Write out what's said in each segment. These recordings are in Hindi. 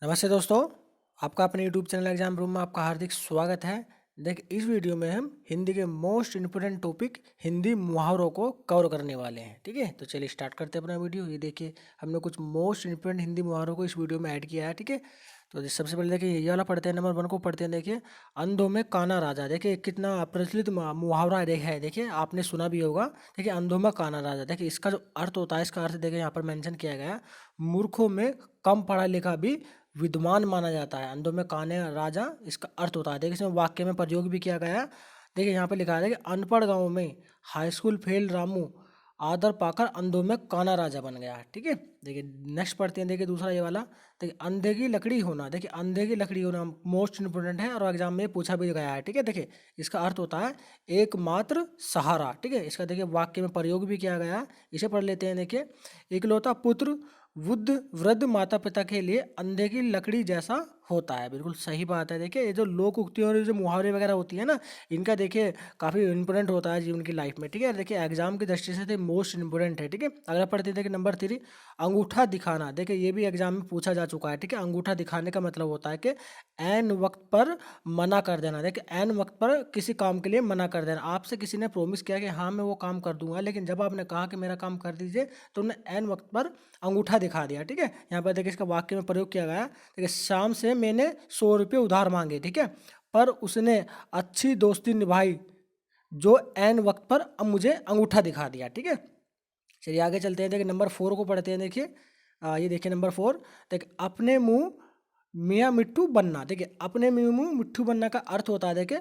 नमस्ते दोस्तों, आपका अपने यूट्यूब चैनल एग्जाम रूम में आपका हार्दिक स्वागत है। देखिए, इस वीडियो में हम हिंदी के मोस्ट इम्पोर्टेंट टॉपिक हिंदी मुहावरों को कवर करने वाले हैं। ठीक है, तो चलिए स्टार्ट करते हैं अपना वीडियो। ये देखिए, हमने कुछ मोस्ट इम्पोर्टेंट हिंदी मुहावरों को इस वीडियो में ऐड किया है। ठीक है, तो सबसे पहले देखिए ये वाला पढ़ते हैं, नंबर 1 को पढ़ते हैं। देखिए, अंधों में काना राजा। देखिए कितना प्रचलित मुहावरा है। देखिए आपने सुना भी होगा। देखिए, अंधों में काना राजा। देखिए इसका जो अर्थ होता है, इसका अर्थ देखिए यहाँ पर मेंशन किया गया है। मूर्खों में कम पढ़ा लिखा भी विद्वान माना जाता है। अंधों में काने राजा, इसका अर्थ होता है। देखिए इसमें वाक्य में प्रयोग भी किया गया है। देखिए यहाँ पे लिखा है कि अनपढ़ गांव में हाई स्कूल फेल रामू आदर पाकर अंधों में काना राजा बन गया। ठीक है, देखिए नेक्स्ट पढ़ते हैं। देखिए दूसरा ये वाला, देखिए अंधे की लकड़ी होना। देखिए अंधे की लकड़ी होना मोस्ट इंपोर्टेंट है और एग्जाम में पूछा भी गया है। ठीक है, देखिए इसका अर्थ होता है एकमात्र सहारा। ठीक है, इसका देखिए वाक्य में प्रयोग भी किया गया है। इसे पढ़ लेते हैं। देखिए, इकलौता पुत्र वृद्ध माता पिता के लिए अंधे की लकड़ी जैसा होता है। बिल्कुल सही बात है। देखिए ये जो लोक उक्ति और जो मुहावरे वगैरह होती है ना, इनका देखिए काफ़ी इंपॉर्टेंट होता है जीवन की लाइफ में। ठीक है, देखिए एग्जाम की दृष्टि से मोस्ट इंपॉर्टेंट है। ठीक है, अगला पढ़ते हैं। देखिए नंबर 3, अंगूठा दिखाना। देखिए ये भी एग्जाम में पूछा जा चुका है। ठीक है, अंगूठा दिखाने का मतलब होता है कि ऐन वक्त पर मना कर देना। देखिए ऐन वक्त पर किसी काम के लिए मना कर देना। आपसे किसी ने प्रॉमिस किया कि हाँ मैं वो काम कर दूंगा, लेकिन जब आपने कहा कि मेरा काम कर दीजिए तो उन्हें ऐन वक्त पर अंगूठा दिखा दिया। ठीक है, यहाँ पर देखिए इसका वाक्य में प्रयोग किया गया। देखिए शाम से मैंने 100 रुपये उधार मांगे। ठीक है, पर उसने अच्छी दोस्ती निभाई जो ऐन वक्त पर अब मुझे अंगूठा दिखा दिया। ठीक है, चलिए आगे चलते हैं। देखिए नंबर 4 को पढ़ते हैं। देखिए ये देखिए नंबर 4, देखिए अपने मुंह मियाँ मिट्ठू बनना। देखिए अपने मुंह मिट्ठू बनना का अर्थ होता है देखिए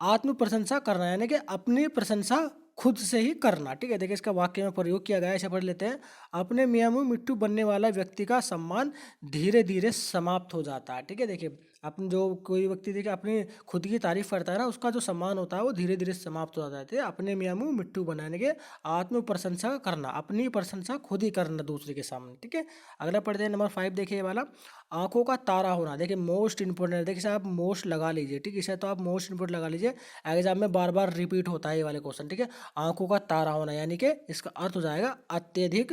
आत्म प्रशंसा करना, यानी कि अपनी प्रशंसा खुद से ही करना। ठीक है, देखिए इसका वाक्य में प्रयोग किया गया है। इसे पढ़ लेते हैं। अपने मियाँ मुंह मिट्ठू बनने वाला व्यक्ति का सम्मान धीरे धीरे समाप्त हो जाता है। ठीक है, देखिए अपन जो कोई व्यक्ति देखिए अपनी खुद की तारीफ करता है ना, उसका जो सम्मान होता है वो धीरे धीरे समाप्त हो जाता है। अपने मियाँ मुंह मिट्ठू बनाने के आत्म प्रशंसा करना, अपनी प्रशंसा खुद ही करना दूसरे के सामने। ठीक है, अगला पढ़ते हैं नंबर 5। देखिए ये वाला, आंखों का तारा होना। देखिए मोस्ट इंपोर्टेंट है। देखिए इसे आप मोस्ट लगा लीजिए। ठीक है, इसे तो आप मोस्ट इंपोर्टेंट लगा लीजिए, एग्जाम में बार बार रिपीट होता है ये वाले क्वेश्चन। ठीक है, आंखों का तारा होना, यानी कि इसका अर्थ हो जाएगा अत्यधिक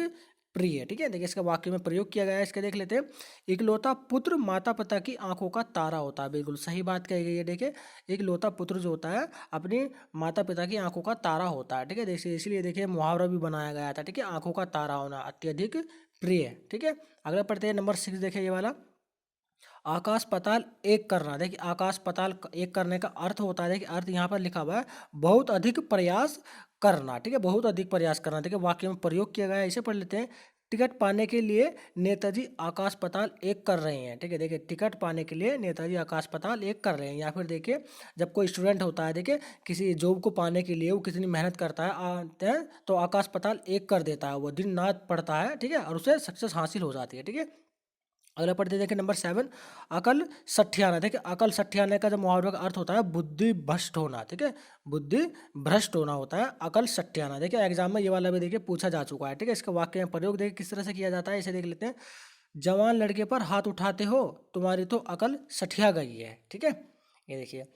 प्रिय। ठीक है, देखिए इसका वाक्य में प्रयोग किया गया है। इसके देख लेते हैं। इकलौता पुत्र माता पिता की आंखों का तारा होता है। बिल्कुल सही बात कही गई है। देखिए इकलौता पुत्र जो होता है अपनी माता पिता की आंखों का तारा होता है। ठीक है, देखिए इसलिए देखिए मुहावरा भी बनाया गया था। ठीक है, आंखों का तारा होना अत्यधिक प्रिय। ठीक है, अगला पढ़ते हैं नंबर 6। देखिए ये वाला, आकाश पाताल एक करना। देखिए आकाश पाताल एक करने का अर्थ होता है, देखिए अर्थ यहाँ पर लिखा हुआ है बहुत अधिक प्रयास करना। ठीक है, बहुत अधिक प्रयास करना। देखिए वाक्य में प्रयोग किया गया है। इसे पढ़ लेते हैं। टिकट पाने के लिए नेताजी आकाश पाताल एक कर रहे हैं। ठीक है, देखिए टिकट पाने के लिए नेताजी आकाश पाताल एक कर रहे हैं। या फिर देखिए जब कोई स्टूडेंट होता है, देखिए किसी जॉब को पाने के लिए वो कितनी मेहनत करता है आते हैं तो आकाश पाताल एक कर देता है, वो दिन रात पढ़ता है। ठीक है, और उसे सक्सेस हासिल हो जाती है। ठीक है, अगला पढ़ते देखिए नंबर 7, अकल सठियाना। देखिए अकल सठियाने का जो मुहावरे का अर्थ होता है बुद्धि भ्रष्ट होना। ठीक है, बुद्धि भ्रष्ट होना होता है अकल सठियाना। देखिए एग्जाम में ये वाला भी देखिए पूछा जा चुका है। ठीक है, इसका वाक्य में प्रयोग देखिए किस तरह से किया जाता है, इसे देख लेते हैं। जवान लड़के पर हाथ उठाते हो, तुम्हारी तो अकल सठिया गई है। ठीक है, ये देखिए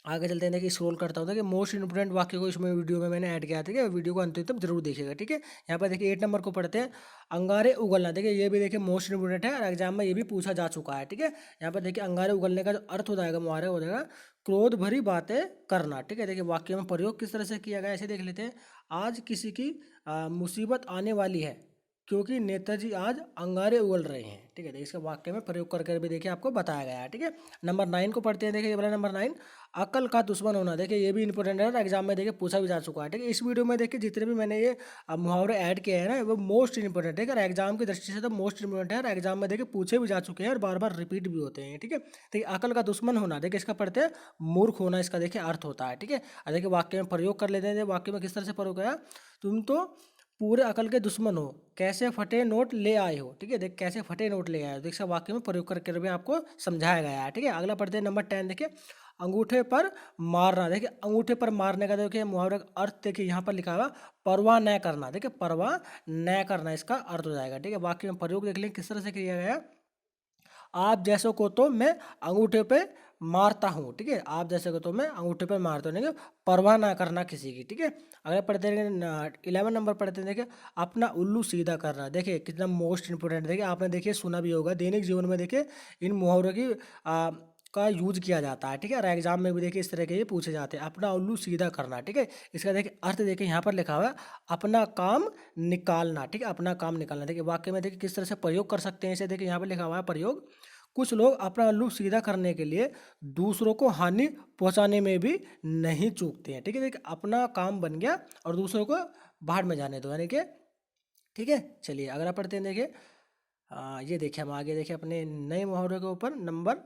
आगे चलते हैं। देखिए स्क्रॉल करता हूँ कि मोस्ट इंपोर्टेंट वाक्य को इसमें वीडियो में मैंने ऐड किया था। ठीक है, वीडियो को अंत तक जरूर देखिएगा। ठीक है, यहाँ पर देखिए 8 नंबर को पढ़ते हैं। अंगारे उगलना। देखिए ये भी देखिए मोस्ट इंपोर्टेंट है और एग्जाम में ये भी पूछा जा चुका है। ठीक है, यहाँ पर देखिए अंगारे उगलने का जो अर्थ हो जाएगा मुहावरे हो जाएगा क्रोध भरी बातें करना। ठीक है, देखिए वाक्य में प्रयोग किस तरह से किया गया इसे देख लेते हैं। आज किसी की मुसीबत आने वाली है क्योंकि नेताजी आज अंगारे उगल रहे हैं। ठीक है, देखिए इसका वाक्य में प्रयोग करके भी देखिए आपको बताया गया है। ठीक है, नंबर 9 को पढ़ते हैं। देखिए ये वाला नंबर 9, अकल का दुश्मन होना। देखिए ये भी इंपॉर्टेंट है और एग्जाम में देखिए पूछा भी जा चुका है। ठीक है, इस वीडियो में देखिए जितने भी मैंने ये मुहावरे ऐड किए हैं ना वो मोस्ट इंपॉर्टेंट है और एग्जाम की दृष्टि से तो मोस्ट इंपॉर्टेंट है और एग्जाम में देखिए पूछे भी जा चुके हैं और बार बार रिपीट भी होते हैं। ठीक है, देखिए अकल का दुश्मन होना, देखिए इसका पढ़ते हैं मूर्ख होना, इसका देखिए अर्थ होता है। ठीक है, और देखिए वाक्य में प्रयोग कर लेते हैं। वाक्य में किस तरह से प्रयोग किया, तुम तो पूरे अकल के दुश्मन हो, कैसे फटे नोट ले आए हो। ठीक है, देख कैसे फटे नोट ले आए हो, देख इसका वाक्य में प्रयोग करके भी आपको समझाया गया है। ठीक है, अगला पढ़ते हैं नंबर 10। देखिए अंगूठे पर मारना। देखिए अंगूठे पर मारने का देखिए मुहावरे का अर्थ देखिए यहाँ पर लिखा हुआ परवाह न करना। देखिए परवाह न करना इसका अर्थ हो जाएगा। ठीक है, वाक्य में प्रयोग देख लें किस तरह से किया गया है। आप जैसों को तो मैं अंगूठे पे मारता हूँ, ठीक है। आप जैसे को तो मैं अंगूठे पे मारता हूँ, देखिए परवाह ना करना किसी की, ठीक है। अगर पढ़ते हैं 11 नंबर पढ़ते हैं, देखिए अपना उल्लू सीधा करना। देखिए कितना मोस्ट इंपोर्टेंट, देखिए आपने देखिए सुना भी होगा दैनिक जीवन में, देखिए इन मुहावरों की का यूज किया जाता है, ठीक है। और एग्जाम में भी देखिए इस तरह के ये पूछे जाते हैं, अपना उल्लू सीधा करना, ठीक है। इसका देखिए अर्थ देखिए यहाँ पर लिखा हुआ है अपना काम निकालना, ठीक है, अपना काम निकालना। देखिए वाक्य में देखिए किस तरह से प्रयोग कर सकते हैं इसे, देखिए यहाँ पर लिखा हुआ है प्रयोग। कुछ लोग अपना उल्लू सीधा करने के लिए दूसरों को हानि पहुंचाने में भी नहीं चूकते हैं, ठीक है। देखिए अपना काम बन गया और दूसरों को बाहर में जाने दो, यानी कि ठीक है। चलिए अगर आप पढ़ते हैं, देखिए ये देखिए हम आगे देखिए अपने नए मुहावरे के ऊपर नंबर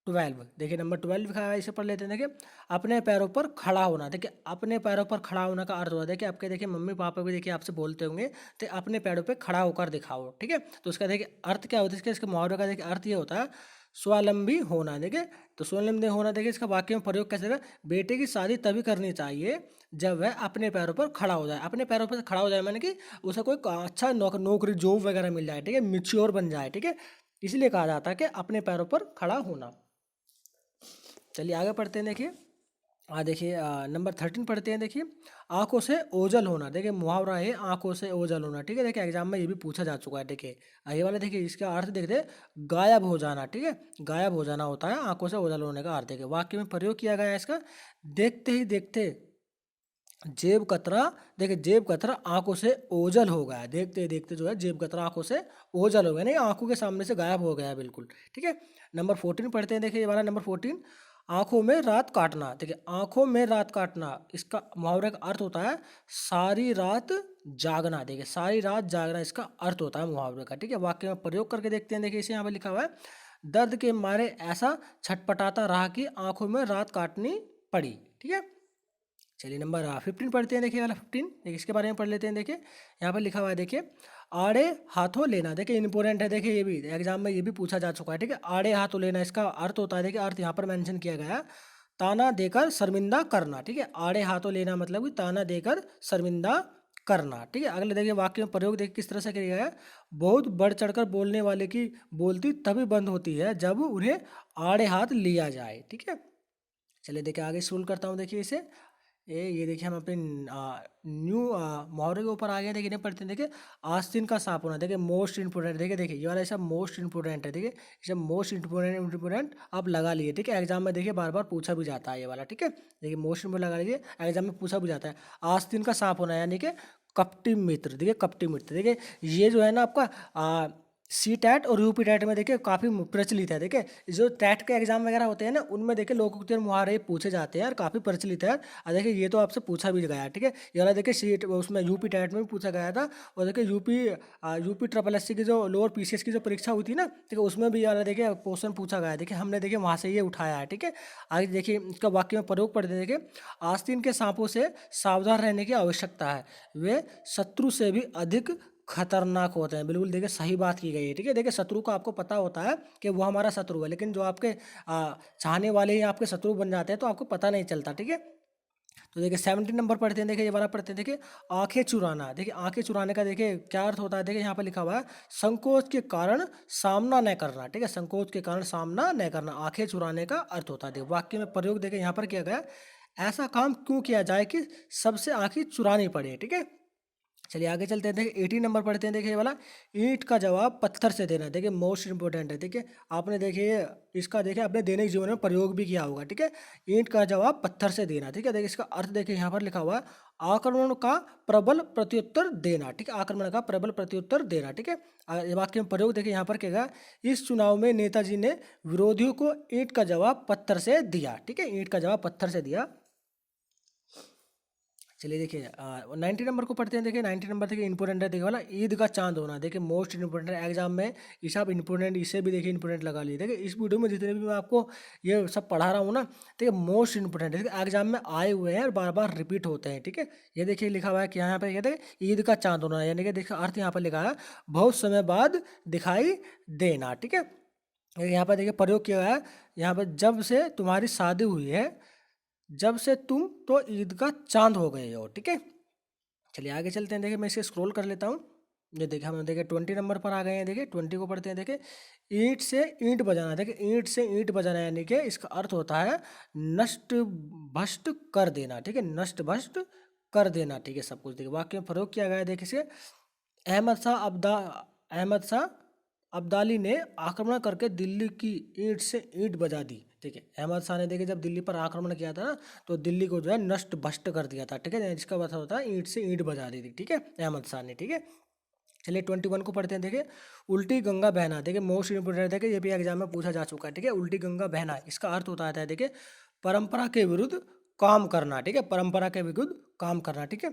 12, देखिए नंबर 12 लिखा है, इसे पढ़ लेते हैं। देखिए अपने पैरों पर खड़ा होना, देखिए अपने पैरों पर खड़ा होने का अर्थ हुआ, देखिए आपके देखिए मम्मी पापा भी देखिए आपसे बोलते होंगे तो अपने पैरों पर खड़ा होकर दिखाओ, ठीक है। तो उसका देखिए अर्थ क्या होता है, इसके मुहावरे का देखिए अर्थ ये होता है स्वावलंबी होना, देखिए। तो स्वावलंबी होना देखिए इसका वाक्य में प्रयोग कैसे होगा, बेटे की शादी तभी करनी चाहिए जब वह अपने पैरों पर खड़ा हो जाए। अपने पैरों पर खड़ा हो जाए माने कि उसे कोई अच्छा नौकरी जॉब वगैरह मिल जाए, ठीक है, मिच्योर बन जाए, ठीक है। इसलिए कहा जाता है कि अपने पैरों पर खड़ा होना। चलिए आगे पढ़ते हैं, देखिए देखिए नंबर 13 पढ़ते हैं। देखिए आंखों से ओझल होना, देखिए मुहावरा है आंखों से ओझल होना, ठीक है। देखिए एग्जाम में ये भी पूछा जा चुका है, देखिए ये वाला देखिए इसका अर्थ देखते गायब हो जाना, ठीक है, गायब हो जाना होता है आंखों से ओझल होने का अर्थ। देखिए वाक्य में प्रयोग किया गया है इसका, देखते ही देखते जेब कतरा, देखिए जेब कतरा आंखों से ओझल हो गया, देखते देखते जो है जेब कतरा आंखों से ओझल हो गया, नहीं आंखों के सामने से गायब हो गया बिल्कुल, ठीक है। नंबर 14 पढ़ते हैं, देखिए ये वाला नंबर 14 आंखों में रात काटना, देखिए आंखों में रात काटना इसका मुहावरे का अर्थ होता है सारी रात जागना, देखिए सारी रात जागना इसका अर्थ होता है मुहावरे का, ठीक है। वाक्य में प्रयोग करके देखते हैं, देखिए इसे यहाँ पर लिखा हुआ है दर्द के मारे ऐसा छटपटाता रहा कि आंखों में रात काटनी पड़ी, ठीक है। चलिए नंबर 15 पढ़ते हैं, देखिए वाला 15, देखिए इसके बारे में पढ़ लेते हैं। देखिए यहाँ पर लिखा हुआ है, देखिए आड़े हाथों लेना, देखिए इंपॉर्टेंट है, देखिए ये भी एग्जाम में ये भी पूछा जा चुका है, ठीक है। आड़े हाथों लेना इसका अर्थ होता है, देखिए अर्थ यहाँ पर मेंशन किया गया है ताना देकर शर्मिंदा करना, ठीक है। आड़े हाथों लेना मतलब कि ताना देकर शर्मिंदा करना, ठीक है। अगले देखिए वाक्य में प्रयोग देखिए किस तरह से किया गया है, बहुत बढ़ चढ़कर बोलने वाले की बोलती तभी बंद होती है जब उन्हें आड़े हाथ लिया जाए, ठीक है। चलिए देखिए आगे शुरू करता हूँ, देखिए इसे ये देखिए हम अपने न्यू मुहावरे के ऊपर आ गए, देखिए नहीं पढ़ते हैं। देखिए आस्तीन का सांप होना, देखिए मोस्ट इंपोर्टेंट, देखिए देखिए ये वाला सब मोस्ट इंपोर्टेंट है, देखिए ये सब मोस्ट इंपोर्टेंट आप लगा लिए, ठीक है। एग्जाम में देखिए बार बार पूछा भी जाता है ये वाला, ठीक है। देखिए मोस्ट इंपोर्टेंट लगा लीजिए, एग्जाम में पूछा भी जाता है आस्तीन का सांप होना, यानी कि कपटी मित्र, देखिए कपटी मित्र, देखिए ये जो है ना आपका सी टैट और यूपी टैट में देखिए काफ़ी प्रचलित है, देखिए जो टैट के एग्जाम वगैरह होते हैं ना उनमें देखिए लोकोक्ति और मुहावरे पूछे जाते हैं और काफ़ी प्रचलित है। और देखिए ये तो आपसे पूछा भी गया है, ठीक है। ये वाला देखिए सी उसमें यूपी टैट में भी पूछा गया था, और देखिए यूपी ट्रिपल एस सी की जो लोअर पीसीएस की जो परीक्षा हुई थी ना, ठीक है, उसमें भी ये वाला देखिए क्वेश्चन पूछा गया है, देखिए हमने देखिए वहाँ से ये उठाया है, ठीक है। आगे देखिए इसका वाक्य में प्रयोग पढ़ते हैं, देखिए आस्तीन के सांपों से सावधान रहने की आवश्यकता है, वे शत्रु से भी अधिक खतरनाक होते हैं, बिल्कुल देखिए सही बात की गई है, ठीक है। देखिए शत्रु को आपको पता होता है कि वो हमारा शत्रु है, लेकिन जो आपके चाहने वाले ही आपके शत्रु बन जाते हैं तो आपको पता नहीं चलता, ठीक है। तो देखिए 17 नंबर पढ़ते हैं, देखिए ये वाला पढ़ते हैं, देखिए आंखें चुराना, देखिए आंखें चुराने का देखिए क्या अर्थ होता है, देखिए यहाँ पर लिखा हुआ है संकोच के कारण सामना न करना, ठीक है, संकोच के कारण सामना न करना आंखें चुराने का अर्थ होता है। देखिए वाक्य में प्रयोग देखिए यहाँ पर किया गया ऐसा काम क्यों किया जाए कि सबसे आंखें चुरानी पड़े, ठीक है। चलिए आगे चलते हैं, देखिए 18 नंबर पढ़ते हैं, देखिए ये वाला ईंट का जवाब पत्थर से देना, देखिए मोस्ट इंपोर्टेंट है, देखिए आपने देखिए इसका देखिए अपने दैनिक जीवन में प्रयोग भी किया होगा, ठीक है। ईंट का जवाब पत्थर से देना, ठीक है। देखिए इसका अर्थ देखिए यहाँ पर लिखा हुआ है आक्रमण का प्रबल प्रत्युत्तर देना, ठीक है, आक्रमण का प्रबल प्रत्युत्तर देना, ठीक है। वाक्य में प्रयोग देखिए यहाँ पर क्या गया, इस चुनाव में नेताजी ने विरोधियों को ईंट का जवाब पत्थर से दिया, ठीक है, ईंट का जवाब पत्थर से दिया। चलिए देखिए 90 नंबर को पढ़ते हैं, देखिए 90 नंबर देखिए इंपोर्टेंट है, देखिए वाला ईद का चांद होना, देखिए मोस्ट इंपोर्टेंट है एग्जाम में, ये सब इंपोर्टेंट, इसे भी देखिए इंपोर्टेंट लगा लिए। देखिए इस वीडियो में जितने भी मैं आपको ये सब पढ़ा रहा हूँ ना, ठीक है, मोस्ट इंपोर्टेंट है, एग्जाम में आए हुए हैं और बार बार रिपीट होते हैं, ठीक है। ये देखिए लिखा हुआ है कि यहाँ पे कहते हैं ईद का चांद होना, यानी कि देखिए अर्थ यहाँ पर लिखा है बहुत समय बाद दिखाई देना, ठीक है। यहाँ पर देखिए प्रयोग किया गया है, यहाँ पर जब से तुम्हारी शादी हुई है, जब से तुम तो ईद का चांद हो गए हो, ठीक है। चलिए आगे चलते हैं, देखिए मैं इसे स्क्रॉल कर लेता हूँ। ये देखिए हम देखिए 20 नंबर पर आ गए हैं। देखिए 20 को पढ़ते हैं। देखिए ईंट से ईंट बजाना। देखिए ईंट से ईंट बजाना यानी कि इसका अर्थ होता है नष्ट भ्रष्ट कर देना। ठीक है, नष्ट भ्रष्ट कर देना। ठीक है, सब कुछ देखिए वाक्य में प्रयोग किया गया है। देखिए इसे अहमद शाह अब्दाली ने आक्रमण करके दिल्ली की ईंट से ईंट बजा दी। ठीक है, अहमद शाह ने देखिए जब दिल्ली पर आक्रमण किया था ना, तो दिल्ली को जो है नष्ट भ्रष्ट कर दिया था। ठीक है, इसका मतलब होता है ईंट से ईंट बजा दी थी। ठीक है, अहमद शाह ने। ठीक है, चलिए 21 को पढ़ते हैं। देखिए उल्टी गंगा बहना। देखिए मोस्ट इंपोर्टेंट। देखिए ये भी एग्जाम में पूछा जा चुका है। ठीक है, उल्टी गंगा बहना इसका अर्थ होता है देखिए परंपरा के विरुद्ध काम करना। ठीक है, परंपरा के विरुद्ध काम करना। ठीक है,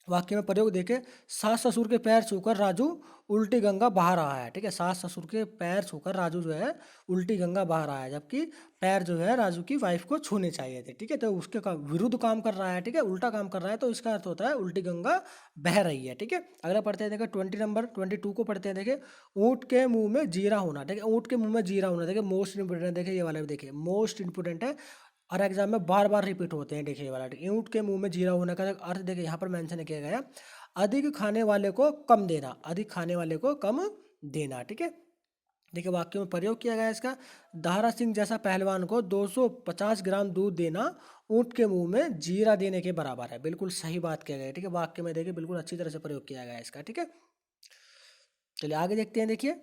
वाक्य में प्रयोग देखे सास ससुर के पैर छूकर राजू उल्टी गंगा बहा रहा है। ठीक है, सास ससुर के पैर छूकर राजू जो है उल्टी गंगा बहा रहा है, जबकि पैर जो है राजू की वाइफ को छूने चाहिए थे। ठीक है, तो उसके विरुद्ध काम कर रहा है। ठीक है, उल्टा काम कर रहा है, तो इसका अर्थ होता है उल्टी गंगा बह रही है। ठीक है, अगला पढ़ते हैं। देखिए 22 को पढ़ते हैं। देखिए ऊँट के मुंह में जीरा होना। ठीक है, ऊँट के मुंह में जीरा होना। देखिए मोस्ट इंपोर्टेंट। देखिए ये वाला भी देखिए मोस्ट इंपोर्टेंट है और एग्जाम में बार बार रिपीट होते हैं। देखिए ये वाला ऊँट के मुंह में जीरा होने का अर्थ देखिए यहाँ पर मेंशन किया गया है अधिक खाने वाले को कम देना। अधिक खाने वाले को कम देना। ठीक है, देखिए वाक्य में प्रयोग किया गया है इसका दारा सिंह जैसा पहलवान को 250 ग्राम दूध देना ऊँट के मुंह में जीरा देने के बराबर है। बिल्कुल सही बात किया गया है। ठीक है, वाक्य में देखिए बिल्कुल अच्छी तरह से प्रयोग किया गया है इसका। ठीक है, चलिए आगे देखते हैं। देखिए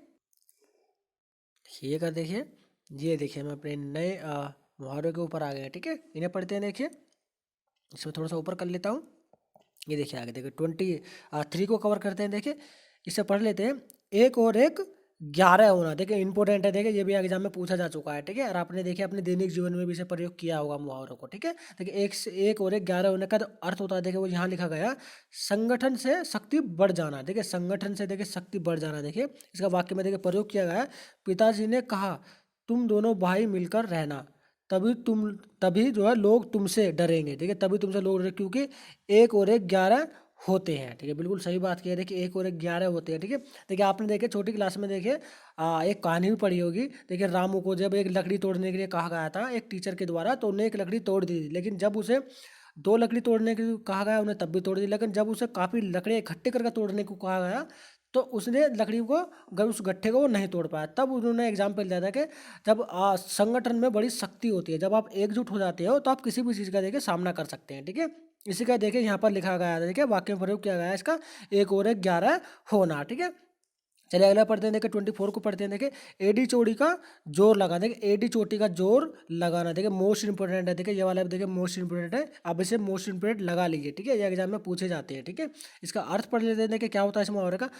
ये कर देखिए ये देखिए हम अपने नए मुहावरे के ऊपर आ गए हैं। ठीक है, इन्हें पढ़ते हैं। देखिए इसमें थोड़ा सा ऊपर कर लेता हूँ। ये देखिए आगे देखिए 23 को कवर करते हैं। देखिए इसे पढ़ लेते हैं। एक और एक 11 होना। देखिए इंपॉर्टेंट है। देखिए ये भी एग्जाम में पूछा जा चुका है। ठीक है, और आपने देखिए अपने दैनिक जीवन में भी इसे प्रयोग किया होगा मुहावरों को। ठीक है, देखिए एक से एक और एक 11 होने का तो अर्थ होता है देखिए वो यहाँ लिखा गया संगठन से शक्ति बढ़ जाना। देखिए संगठन से देखिए शक्ति बढ़ जाना। देखिए इसका वाक्य में देखिए प्रयोग किया गया है पिताजी ने कहा तुम दोनों भाई मिलकर रहना तभी जो है लोग तुमसे डरेंगे। ठीक है, तभी तुमसे लोग डरेंगे क्योंकि एक और एक 11 होते हैं। ठीक है, बिल्कुल सही बात की है। देखिए एक और एक 11 होते हैं। ठीक है, देखिए आपने देखे छोटी क्लास में देखिए एक कहानी भी पढ़ी होगी। देखिए रामू को जब एक लकड़ी तोड़ने के लिए कहा गया था एक टीचर के द्वारा, तो उन्हें एक लकड़ी तोड़ दी थी, लेकिन जब उसे 2 लकड़ी तोड़ने के लिए कहा गया उन्हें तब भी तोड़ दी, लेकिन जब उसे काफ़ी लकड़ी इकट्ठे करके तोड़ने को कहा गया तो उसने लकड़ी को उस गट्ठे को वो नहीं तोड़ पाया। तब उन्होंने एग्जाम्पल दिया था कि जब संगठन में बड़ी शक्ति होती है, जब आप एकजुट हो जाते हो तो आप किसी भी चीज़ का देखिए सामना कर सकते हैं। ठीक है, इसी का देखिए यहाँ पर लिखा गया है। देखिए वाक्य में प्रयोग किया गया है इसका एक और एक 11 होना। ठीक है, चलिए अगला पढ़ते हैं। देखिए 24 को पढ़ते हैं। देखिए एडी चोटी का जोर लगाना। देखिए एडी चोटी का जोर लगाना देखिए मोस्ट इंपोर्टेंट है। देखिए ये वाला भी देखिए मोस्ट इंपोर्टेंट है, आप इसे मोस्ट इंपोर्टेंट लगा लीजिए। ठीक है, ये एग्जाम में पूछे जाते हैं। ठीक है, इसका अर्थ पढ़ लेते हैं। देखिए क्या होता है इस मुहावरे का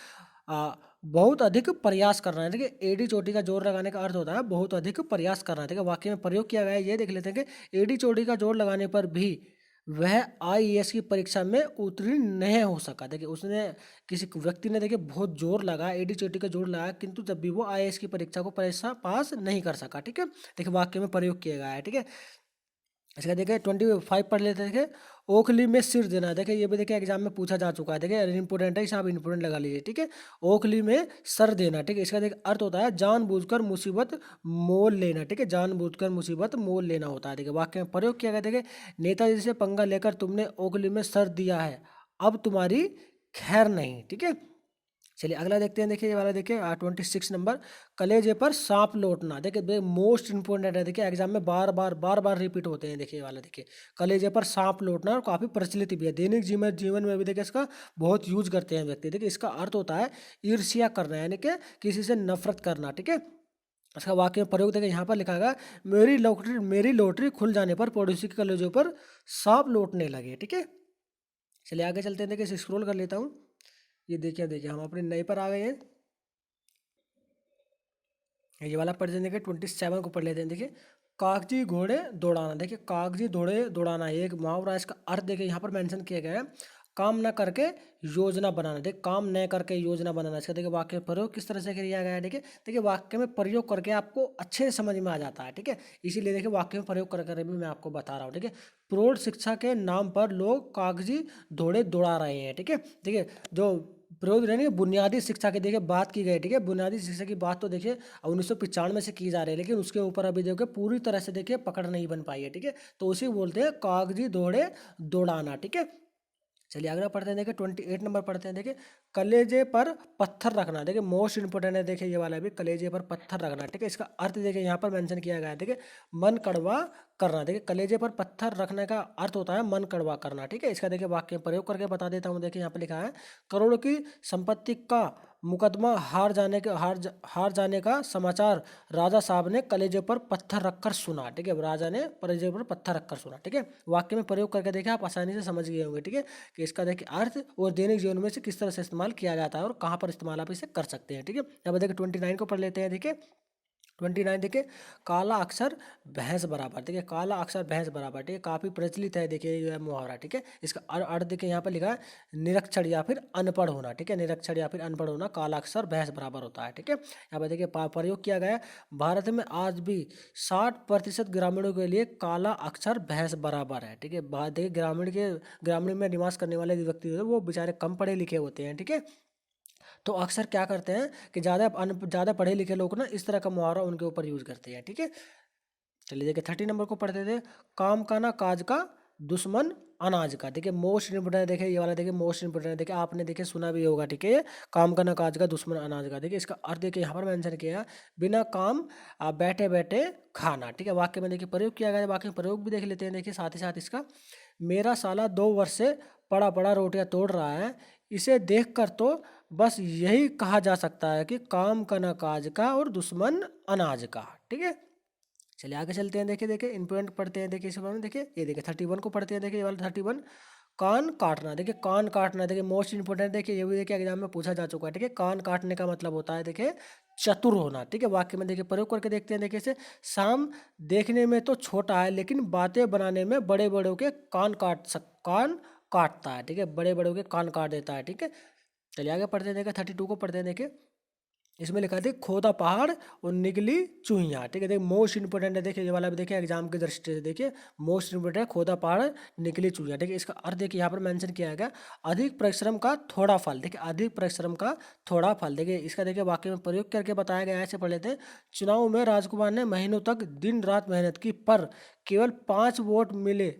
बहुत अधिक प्रयास करना है। देखिए एडी चोटी का जोर लगाने का अर्थ होता है बहुत अधिक प्रयास करना है। देखिए वाक्य में प्रयोग किया गया है ये देख लेते हैं कि एडी चोटी का जोर लगाने पर भी वह आईएएस की परीक्षा में उत्तीर्ण नहीं हो सका। देखिए उसने किसी व्यक्ति ने देखिए बहुत जोर लगाया एडी चोटी का जोर लगाया, किंतु जब भी वो आईएएस की परीक्षा पास नहीं कर सका। ठीक है, देखिए वाक्य में प्रयोग किया गया है। ठीक है, इसका देखिए 25 पढ़ लेते हैं। देखिए ओखली में सिर देना। देखिए ये भी देखिए एग्जाम में पूछा जा चुका है। देखिए इंपोर्टेंट है, इसे आप इंपोर्टेंट लगा लीजिए। ठीक है, ओखली में सर देना। ठीक है, इसका देखिए अर्थ होता है जानबूझकर मुसीबत मोल लेना। ठीक है, जानबूझकर मुसीबत मोल लेना होता है। देखिए वाक्य में प्रयोग किया गया। देखिए नेताजी से पंगा लेकर तुमने ओखली में सर दिया है, अब तुम्हारी खैर नहीं। ठीक है, चलिए अगला देखते हैं। देखिए ये वाला देखिए 26 नंबर कलेजे पर सांप लौटना। देखिए मोस्ट इंपोर्टेंट है। देखिए एग्जाम में बार बार रिपीट होते हैं। देखिए ये वाला देखिए कलेजे पर सांप लौटना और काफ़ी प्रचलित भी है दैनिक जीवन में भी। देखिए इसका बहुत यूज करते हैं व्यक्ति। देखिए इसका अर्थ होता है ईर्ष्या करना यानी कि किसी से नफरत करना। ठीक है, इसका वाक्य में प्रयोग देखिए यहाँ पर लिखा गया मेरी लॉटरी खुल जाने पर पड़ोसी के कलेजों पर सांप लौटने लगे। ठीक है, चलिए आगे चलते हैं। देखिए इसे स्क्रॉल कर लेता हूँ। ये देखिए देखिए हम अपने नए पर आ गए हैं। ये वाला पढ़ लेंगे 27 को पढ़ लेते हैं। देखिए कागजी घोड़े दौड़ाना। देखिए कागजी घोड़े दौड़ाना एक मुहावरा, इसका अर्थ देखिए यहाँ पर मेंशन किया गया है काम न करके योजना बनाना। देखिए काम न करके योजना बनाना, इसका देखिए वाक्य में प्रयोग किस तरह से किया गया है। देखिए वाक्य में प्रयोग करके आपको अच्छे से समझ में आ जाता है। ठीक है, इसीलिए देखिए वाक्य में प्रयोग कर भी मैं आपको बता रहा हूँ। ठीक है, प्रौढ़ शिक्षा के नाम पर लोग कागजी घोड़े दौड़ा रहे हैं। ठीक है, देखिए जो प्रौढ़ यानी बुनियादी शिक्षा की देखिए बात की गई। ठीक है, बुनियादी शिक्षा की बात तो देखिए 1995 से की जा रही है, लेकिन उसके ऊपर अभी देखिए पूरी तरह से देखिए पकड़ नहीं बन पाई है। ठीक है, तो उसी बोलते हैं कागजी घोड़े दौड़ाना। ठीक है, चलिए अगला पढ़ते हैं। देखिए 28 नंबर पढ़ते हैं। देखिए कलेजे पर पत्थर रखना, देखिए मोस्ट इंपोर्टेंट है, देखिए ये वाला भी कलेजे पर पत्थर रखना, ठीक है। इसका अर्थ देखिए यहाँ पर मेंशन किया गया है, देखिए मन कड़वा करना, देखिए कलेजे पर पत्थर रखने का अर्थ होता है मन कड़वा करना, ठीक है। इसका देखिए वाक्य प्रयोग करके बता देता हूँ, देखिए यहाँ पर लिखा है, करोड़ों की संपत्ति का मुकदमा हार जाने का समाचार राजा साहब ने कलेजे पर पत्थर रखकर सुना, ठीक है। राजा ने कलेजे पर पत्थर रखकर सुना, ठीक है। वाक्य में प्रयोग करके देखिए आप आसानी से समझ गए होंगे, ठीक है, कि इसका देखिए अर्थ और दैनिक जीवन में से किस तरह से इस्तेमाल किया जाता है और कहाँ पर इस्तेमाल आप इसे कर सकते हैं, ठीक है। अब देखिए 29 को पढ़ लेते हैं, देखिए 29 देखिए, काला अक्षर भैंस बराबर, देखिए काला अक्षर भैंस बराबर, ठीक है, काफी प्रचलित है देखिए ये मुहावरा, ठीक है। इसका अर्थ देखिए यहाँ पर लिखा है, निरक्षर या फिर अनपढ़ होना, ठीक है, निरक्षर या फिर अनपढ़ होना काला अक्षर भैंस बराबर होता है, ठीक है। यहाँ पर देखिए प्रयोग किया गया है, भारत में आज भी 60% ग्रामीणों के लिए काला अक्षर भैंस बराबर है, ठीक है। देखिए ग्रामीण में निवास करने वाले व्यक्ति वो बेचारे कम पढ़े लिखे होते हैं, ठीक है। तो अक्सर क्या करते हैं कि ज़्यादा पढ़े लिखे लोग ना इस तरह का मुहावरा उनके ऊपर यूज करते हैं, ठीक है। चलिए देखिए 30 नंबर को पढ़ते थे, काम का ना काज का दुश्मन अनाज का, देखिए मोस्ट इंपोर्टेंट, देखिए ये वाला देखिए मोस्ट इंपोर्टेंट, देखिए आपने देखिए सुना भी होगा, ठीक है, काम का ना काज का दुश्मन अनाज का, देखिए इसका अर्थ देखिए यहाँ पर मेंशन किया है, बिना काम बैठे बैठे खाना, ठीक है। वाक्य में देखिए प्रयोग किया गया है, वाक्य में प्रयोग भी देख लेते हैं, देखिए साथ ही साथ इसका, मेरा साला 2 वर्ष से पड़ा पड़ा रोटियां तोड़ रहा है, इसे देखकर तो बस यही कहा जा सकता है कि काम का ना काज का और दुश्मन अनाज का, ठीक है। चलिए आगे चलते हैं, देखिए देखिए इंपोर्टेंट पढ़ते हैं, देखिए इस बारे में देखिए, ये देखिए 31 को पढ़ते हैं, देखिए ये वाला 31, कान काटना, देखिए कान काटना, देखिए मोस्ट इंपोर्टेंट, देखिए ये भी देखिए एग्जाम में पूछा जा चुका है, ठीक है। कान काटने का मतलब होता है देखिए चतुर होना, ठीक है। वाक्य में देखिए प्रयोग करके देखते हैं, देखिए इसे, शाम देखने में तो छोटा है लेकिन बातें बनाने में बड़े बड़ों के कान काटता है, ठीक है, बड़े बड़ों के कान काट देता है, ठीक है। चलिए आगे पढ़ते हैं, देखिए 32 को पढ़ते हैं, देखिए इसमें लिखा है खोदा पहाड़ और निकली चूहिया, ठीक है। देखिए मोस्ट इंपोर्टेंट है, देखिए ये वाला भी देखिए एग्जाम की दृष्टि से देखिए मोस्ट इंपोर्टेंट है, खोदा पहाड़ निकली चूहिया, ठीक है। इसका अर्थ देखिए यहाँ पर मेंशन किया गया, अधिक परिश्रम का थोड़ा फल, देखिए अधिक परिश्रम का थोड़ा फल, देखिए इसका देखिए वाक्य में प्रयोग करके बताया गया है, ऐसे पढ़ लेते हैं, चुनाव में राजकुमार ने महीनों तक दिन रात मेहनत की पर केवल 5 वोट मिले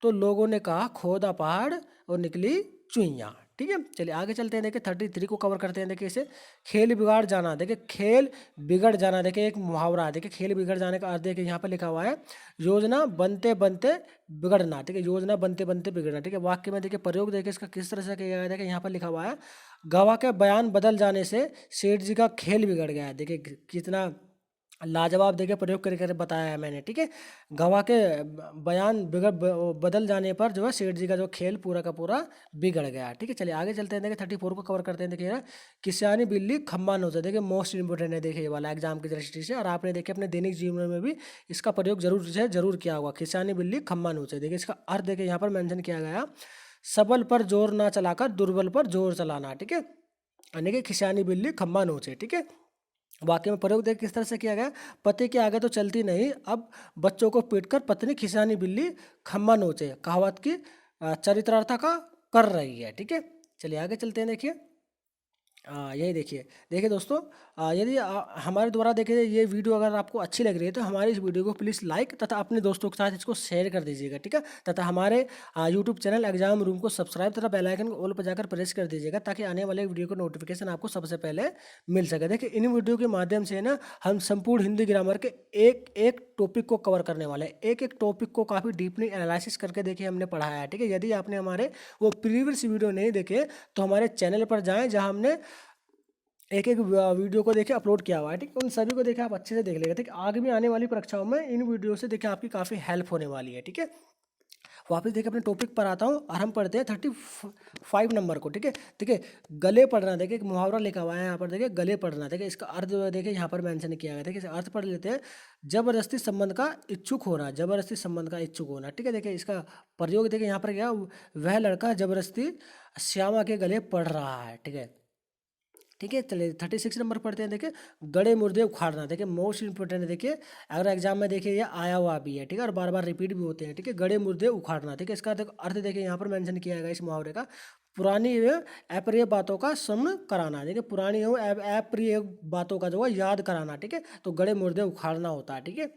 तो लोगों ने कहा खोदा पहाड़ और निकली चुहिया, ठीक है। चलिए आगे चलते हैं, देखिए 33 को कवर करते हैं, देखिए इसे, खेल बिगाड़ जाना, देखिए खेल बिगड़ जाना, देखिए एक मुहावरा है, देखिए खेल बिगड़ जाने का अर्थ देखिए यहाँ पर लिखा हुआ है, योजना बनते बनते बिगड़ना, ठीक है, योजना बनते बनते बिगड़ना, ठीक है। वाक्य में देखिए प्रयोग देखिए इसका किस तरह से किया गया है, देखिए यहाँ पर लिखा हुआ है, गवाह के बयान बदल जाने से सेठ जी का खेल बिगड़ गया है, देखिए कितना लाजवाब देखिए प्रयोग करके बताया है मैंने, ठीक है। गवाह के बयान बदल जाने पर जो है सेठ जी का जो खेल पूरा का पूरा बिगड़ गया, ठीक है। चलिए आगे चलते हैं, देखिए 34 को कवर करते हैं, देखिए किसानी बिल्ली खम्बा नोचे, देखिए मोस्ट इंपोर्टेंट है, देखिए ये वाला एग्जाम की दृष्टि से, और आपने देखिए अपने दैनिक जीवन में भी इसका प्रयोग जरूर किया होगा, किसानी बिल्ली खम्बा नोचे, देखिए इसका अर्थ देखिए यहाँ पर मेंशन किया गया, सबल पर जोर ना चलाकर दुर्बल पर जोर चलाना, ठीक है, यानी कि किसानी बिल्ली खम्बा नोचे, ठीक है। वाक्य में प्रयोग देख किस तरह से किया गया, पति के आगे तो चलती नहीं, अब बच्चों को पीटकर पत्नी खिसानी बिल्ली खम्बा नोचे, कहावत की चरितार्थ का कर रही है, ठीक है। चलिए आगे चलते हैं, देखिए यही देखिए दोस्तों, यदि हमारे द्वारा देखिए ये वीडियो अगर आपको अच्छी लग रही है तो हमारी इस वीडियो को प्लीज़ लाइक तथा अपने दोस्तों के साथ इसको शेयर कर दीजिएगा, ठीक है। तथा हमारे यूट्यूब चैनल एग्जाम रूम को सब्सक्राइब तथा बेल आइकन को ऑल पर जाकर प्रेस कर दीजिएगा, ताकि आने वाले वीडियो का नोटिफिकेशन आपको सबसे पहले मिल सके। देखिए इन वीडियो के माध्यम से ना हम संपूर्ण हिंदी ग्रामर के एक एक टॉपिक को कवर करने वाले हैं, एक एक टॉपिक को काफ़ी डीपली एनालिसिस करके देखिए हमने पढ़ाया है, ठीक है। यदि आपने हमारे वो प्रीवियस वीडियो नहीं देखे तो हमारे चैनल पर जाएँ, जहाँ हमने एक एक वीडियो को देखिए अपलोड किया हुआ है, ठीक है। उन सभी को देखिए आप अच्छे से देख लेंगे, ठीक है। आगे में आने वाली परीक्षाओं में इन वीडियो से देखिए आपकी काफ़ी हेल्प होने वाली है, ठीक है। वापस देखिए अपने टॉपिक पर आता हूँ और हम पढ़ते हैं 35 नंबर को, ठीक है। देखिए गले पढ़ना, देखिए एक मुहावरा लिखा हुआ है यहाँ पर, देखिए गले पढ़ना, देखिए इसका अर्थ देखिए यहाँ पर मेंशन किया गया है, देखिए अर्थ पढ़ लेते हैं, जबरदस्ती संबंध का इच्छुक होना, जबरदस्ती संबंध का इच्छुक होना, ठीक है। देखिए इसका प्रयोग देखिए यहाँ पर क्या, वह लड़का जबरदस्ती श्यामा के गले पढ़ रहा है, ठीक है, ठीक है। चलिए 36 नंबर पढ़ते हैं, देखिए गड़े मुर्दे उखाड़ना, देखिए मोस्ट इंपोर्टेंट है, देखिए अगर एग्जाम में देखिए ये आया हुआ भी है, ठीक है, और बार बार रिपीट भी होते हैं, ठीक है। गड़े मुर्दे उखाड़ना, ठीक है, इसका अर्थ देखिए यहाँ पर मेंशन किया गया इस मुहावरे का, पुरानी एवं अप्रिय बातों का स्मरण कराना, देखिए पुरानी एवं अप्रिय बातों का जो है याद कराना, ठीक है। तो गड़े मुर्दे उखाड़ना होता है, ठीक है।